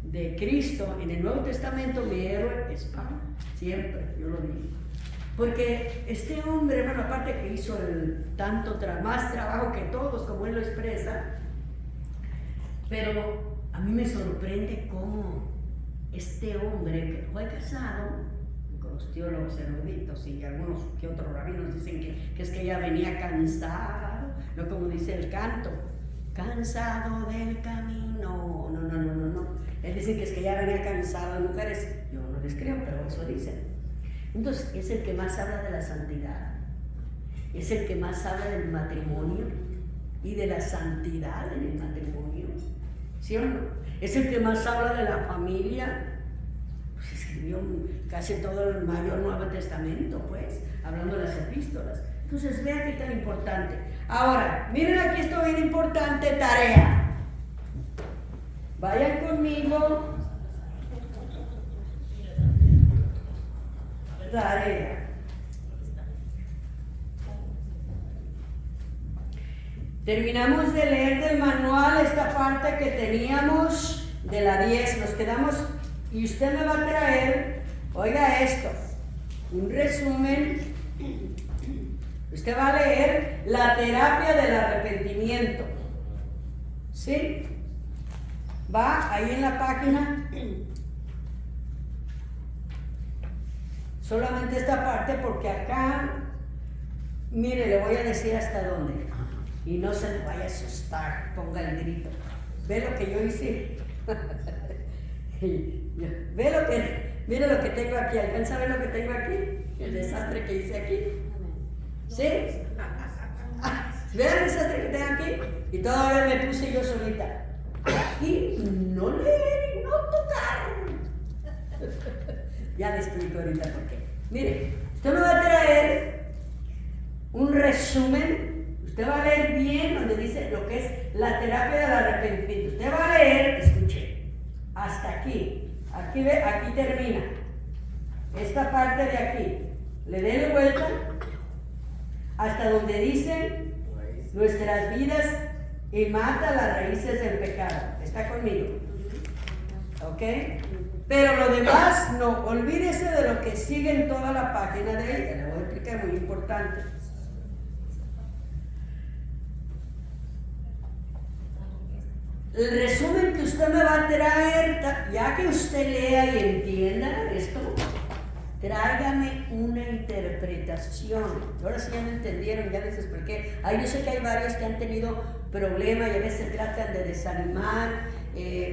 de Cristo, en el Nuevo Testamento, mi héroe es Pablo. Siempre, yo lo digo. Porque este hombre, hermano, aparte que hizo más trabajo que todos, como él lo expresa, pero a mí me sorprende cómo este hombre que fue casado, con los teólogos eruditos y algunos que otros rabinos dicen que es que ya venía cansado, no como dice el canto, cansado del camino. No. Él dice que es que ya venía cansado de mujeres. Yo no les creo, pero eso dicen. Entonces, es el que más habla de la santidad, es el que más habla del matrimonio y de la santidad en el matrimonio, ¿sí o no? Es el que más habla de la familia. Pues escribió casi todo el mayor Nuevo Testamento, pues, hablando de las epístolas. Entonces, vean qué tan importante. Ahora, miren aquí esto bien importante, tarea. Vayan conmigo. Tarea. Terminamos de leer del manual esta parte que teníamos de la 10. Nos quedamos y usted me va a traer, oiga esto, un resumen. Usted va a leer la terapia del arrepentimiento. ¿Sí? Va ahí en la página. Solamente esta parte porque acá, mire, le voy a decir hasta dónde. Y no se le vaya a asustar, ponga el grito. ¿Ve lo que yo hice? Mire lo que tengo aquí. ¿Alcanza a ver lo que tengo aquí? El desastre que hice aquí. ¿Sí? Vean el desastre que tengo aquí. Y todavía me puse yo solita. Aquí no leer y no tocar. Ya le explico ahorita por qué. Mire, usted me va a traer un resumen. Usted va a leer bien donde dice lo que es la terapia del arrepentimiento. Usted va a leer, escuche, hasta aquí. Aquí ve, aquí termina. Esta parte de aquí. Le dé la vuelta hasta donde dice nuestras vidas y mata las raíces del pecado. ¿Está conmigo? ¿Ok? Pero lo demás no. Olvídese de lo que sigue en toda la página de ella. Le voy a explicar, muy importante. El resumen que usted me va a traer, ya que usted lea y entienda esto, tráigame una interpretación. Ahora sí ya me entendieron, ya les expliqué. Yo sé que hay varios que han tenido problemas y a veces tratan de desanimar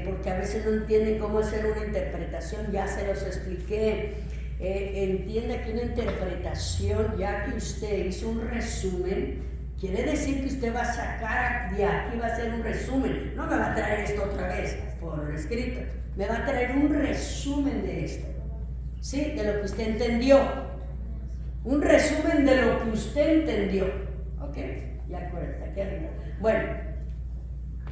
porque a veces no entienden cómo hacer una interpretación. Ya se los expliqué. Entienda que una interpretación, ya que usted hizo un resumen, quiere decir que usted va a sacar de aquí, va a hacer un resumen. No me va a traer esto otra vez por escrito. Me va a traer un resumen de esto. ¿Sí? De lo que usted entendió. Un resumen de lo que usted entendió. ¿Ok? Ya acuérdate, aquí arriba. Bueno,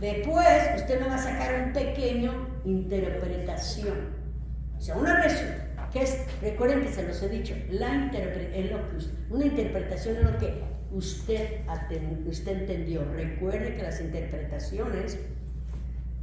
después usted me va a sacar un pequeño interpretación. O sea, una resumen. Que es, recuerden que se los he dicho, una interpretación es lo que usted entendió. Recuerde que las interpretaciones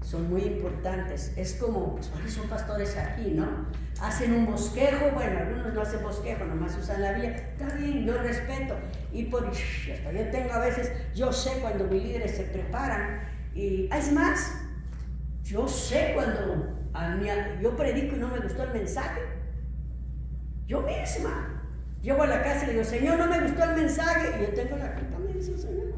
son muy importantes. Es como, pues varios son pastores aquí, ¿no? Hacen un bosquejo, bueno, algunos no hacen bosquejo, nomás usan la Biblia. Está bien, yo respeto. Y por hasta yo tengo a veces, yo sé cuando mis líderes se preparan. Y es más, yo sé cuando yo predico y no me gustó el mensaje. Yo misma llego a la casa y le digo, Señor, no me gustó el mensaje. Y yo tengo la culpa, me dice el Señor.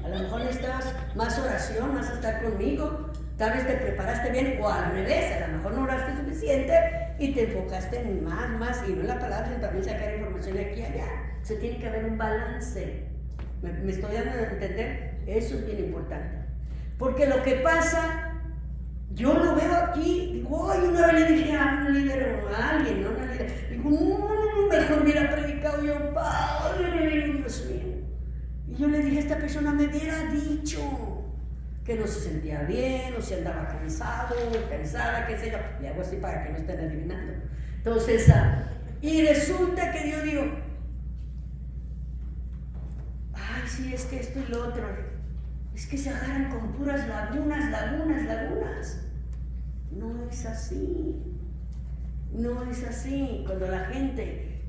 A lo mejor necesitas más oración, vas a estar conmigo. Tal vez te preparaste bien, o al revés, a lo mejor no oraste suficiente y te enfocaste en más, y no en la palabra, sino también sacar información de aquí y allá. Se tiene que haber un balance. ¿Me estoy dando a entender? Eso es bien importante. Porque lo que pasa, yo lo veo aquí, digo, ay, una vez le dije a un líder o a alguien, ¿no? Una líder, digo, no, mejor hubiera predicado yo, Padre, Dios mío. Y yo le dije a esta persona, me hubiera dicho que no se sentía bien, o se andaba cansado, cansada, qué sé yo. Le hago así para que no estén adivinando. Entonces, y resulta que yo digo, ay, sí, es que esto y lo otro, es que se agarran con puras lagunas. No es así. No es así. Cuando la gente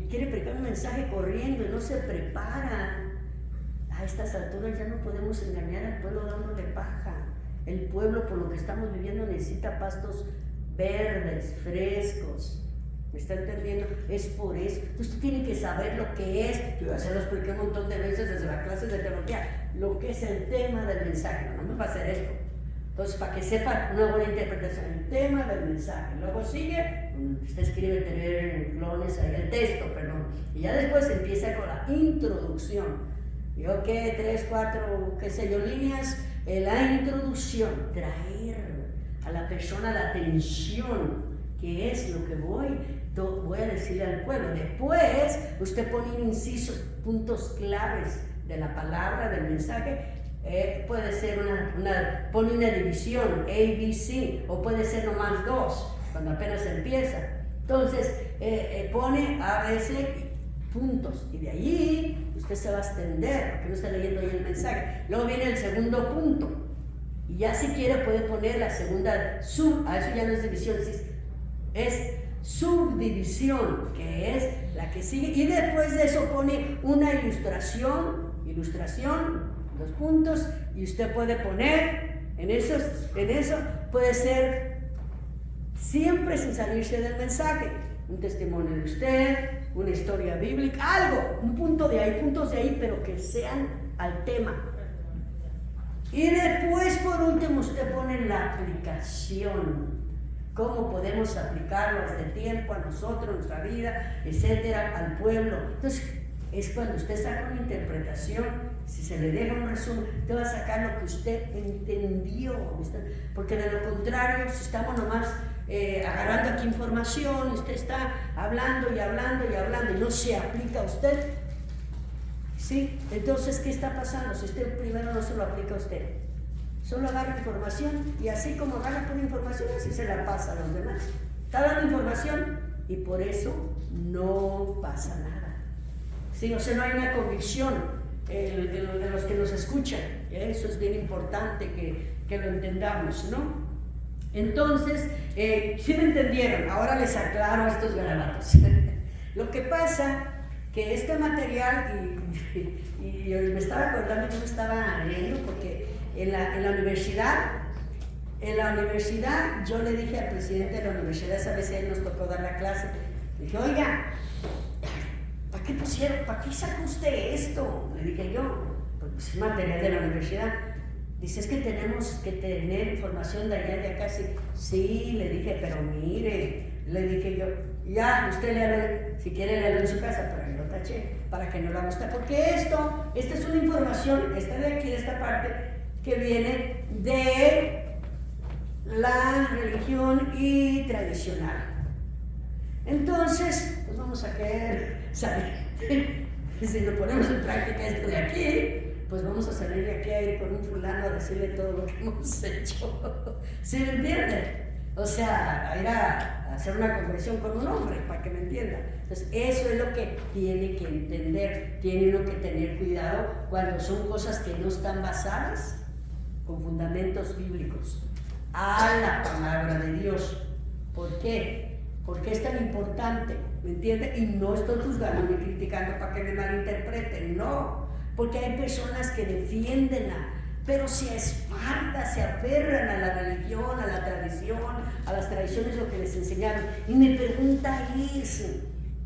quiere predicar un mensaje corriendo y no se prepara, a estas alturas ya no podemos engañar al pueblo dándole paja. El pueblo, por lo que estamos viviendo, necesita pastos verdes, frescos. ¿Me está entendiendo? Es por eso. Usted tiene que saber lo que es. Yo ya se lo expliqué un montón de veces desde las clases de teología. Lo que es el tema del mensaje. No me va a hacer esto. Entonces, para que sepa una buena interpretación, el tema del mensaje. Luego sigue, usted escribe tener clones ahí, el texto, perdón. Y ya después empieza con la introducción. Yo que 3, 4, qué sé yo, líneas, la introducción, traer a la persona la atención, que es lo que voy a decirle al pueblo. Después, usted pone incisos, puntos claves de la palabra, del mensaje. Puede ser pone una división, A, B, C, o puede ser nomás 2, cuando apenas empieza. Entonces, pone A, B, C, puntos, y de allí usted se va a extender, porque no está leyendo ahí el mensaje. Luego viene el segundo punto, y ya si quiere puede poner la segunda a eso ya no es división, es subdivisión, que es la que sigue, y después de eso pone una ilustración, 2 puntos, y usted puede poner en eso puede ser siempre sin salirse del mensaje, un testimonio de usted, una historia bíblica, algo, puntos de ahí, pero que sean al tema. Y después, por último, usted pone la aplicación. Cómo podemos aplicarlo a este tiempo, a nosotros, a nuestra vida, etcétera, al pueblo. Entonces, es cuando usted saca una interpretación, si se le deja un resumen, usted va a sacar lo que usted entendió. Porque de lo contrario, si estamos nomás agarrando aquí información, usted está hablando y no se aplica a usted, ¿sí? Entonces, ¿qué está pasando? Si usted primero no se lo aplica a usted, solo agarra información, y así como agarra por información, así se la pasa a los demás. Está dando información y por eso no pasa nada. Sí, o sea, no hay una convicción de los que nos escuchan. Eso es bien importante que lo entendamos, ¿no? Entonces, sí me entendieron, ahora les aclaro estos garabatos. Lo que pasa que este material, y me estaba acordando que me estaba leyendo, porque en la universidad yo le dije al presidente de la universidad, esa vez él nos tocó dar la clase, le dije, oiga, ¿para qué sacó usted esto? Le dije yo, pues es material de la universidad. Dice, es que tenemos que tener información de allá y de acá. Sí, le dije, pero mire, le dije yo, ya, usted léalo, si quiere léalo en su casa, pero yo lo taché, para que no la guste, porque esta es una información, esta de aquí, de esta parte, que viene de la religión y tradicional. Entonces, pues vamos a querer salir. Si lo ponemos en práctica esto de aquí, pues vamos a salir de aquí a ir con un fulano a decirle todo lo que hemos hecho. ¿Sí me entienden? O sea, a ir a hacer una conversión con un hombre, para que me entienda. Entonces, eso es lo que tiene que entender. Tiene uno que tener cuidado cuando son cosas que no están basadas con fundamentos bíblicos a la palabra de Dios. ¿Por qué? Porque es tan importante, ¿me entiende? Y no estoy juzgando ni criticando para que me malinterpreten, no. Porque hay personas que defienden, pero se espaldan, se aferran a la religión, a la tradición, a las tradiciones, lo que les enseñaron. Y me pregunta eso,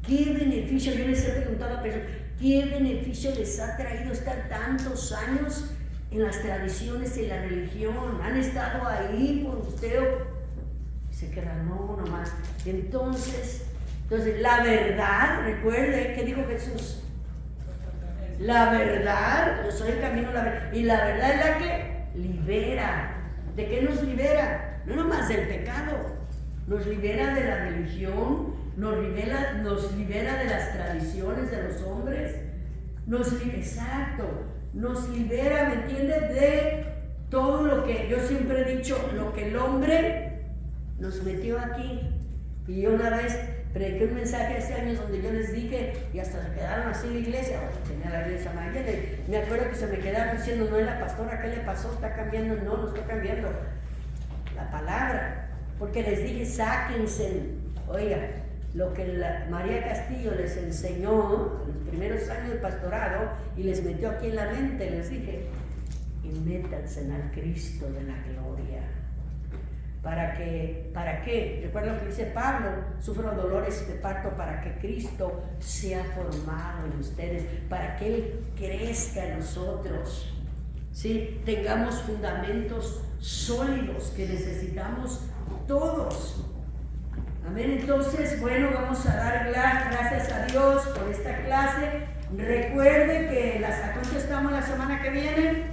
¿qué beneficio? Yo les he preguntado a personas, ¿qué beneficio les ha traído estar tantos años en las tradiciones y la religión? ¿Han estado ahí por usted? Se quedan, no, nomás. Entonces, la verdad, recuerde, ¿qué dijo Jesús? La verdad, yo soy el camino, la verdad. Y la verdad es la que libera. ¿De qué nos libera? No nomás del pecado. Nos libera de la religión, nos libera de las tradiciones de los hombres. Exacto, nos libera, ¿me entiendes? De todo lo que yo siempre he dicho, lo que el hombre nos metió aquí. Y yo una vez prediqué un mensaje hace años donde yo les dije, y hasta se quedaron así en la iglesia, tenía la iglesia mayor, me acuerdo que se me quedaron diciendo, no es la pastora, ¿qué le pasó? ¿Está cambiando? No está cambiando la palabra, porque les dije, sáquense, oiga, lo que María Castillo les enseñó en los primeros años del pastorado y les metió aquí en la mente, les dije, y métanse al Cristo de la gloria. ¿Para qué? Recuerda lo que dice Pablo, sufro dolores de parto para que Cristo sea formado en ustedes, para que Él crezca en nosotros, ¿sí? Tengamos fundamentos sólidos que necesitamos todos. Amén. Entonces, bueno, vamos a dar gracias a Dios por esta clase. Recuerde que ¿a cuánto estamos la semana que viene?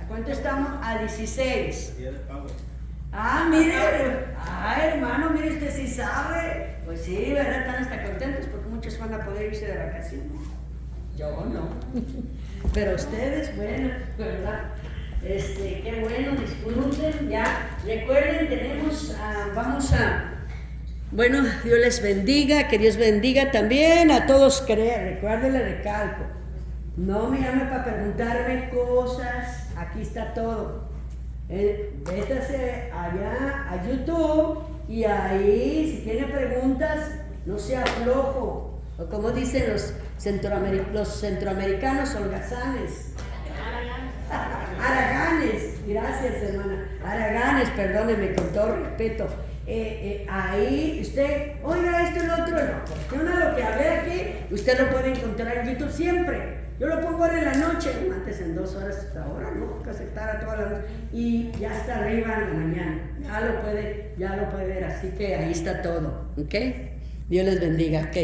¿Cuánto estamos? A 16. Mire, hermano, mire, usted sí sabe. Pues sí, ¿verdad? Están hasta contentos porque muchos van a poder irse de vacaciones. Yo no. Pero ustedes, bueno, ¿verdad? Qué bueno, disfruten, ya. Recuerden, bueno, Dios les bendiga, que Dios bendiga también a todos. Recuerden, le recalco. No me llame para preguntarme cosas, aquí está todo. Vétase allá a YouTube y ahí, si tiene preguntas, no sea flojo. O como dicen los centroamericanos, holgazanes. Haraganes, gracias hermana. Haraganes, perdónenme con todo respeto. Ahí usted, oiga esto y lo otro, no, cuestiona lo que hablé aquí, usted lo puede encontrar en YouTube siempre. Yo lo pongo ahora en la noche, antes en 2 horas hasta ahora, ¿no? Que aceptara toda la noche. Y ya está arriba en la mañana. Ya lo puede ver, así que ahí está todo, ¿ok? Dios les bendiga, ok.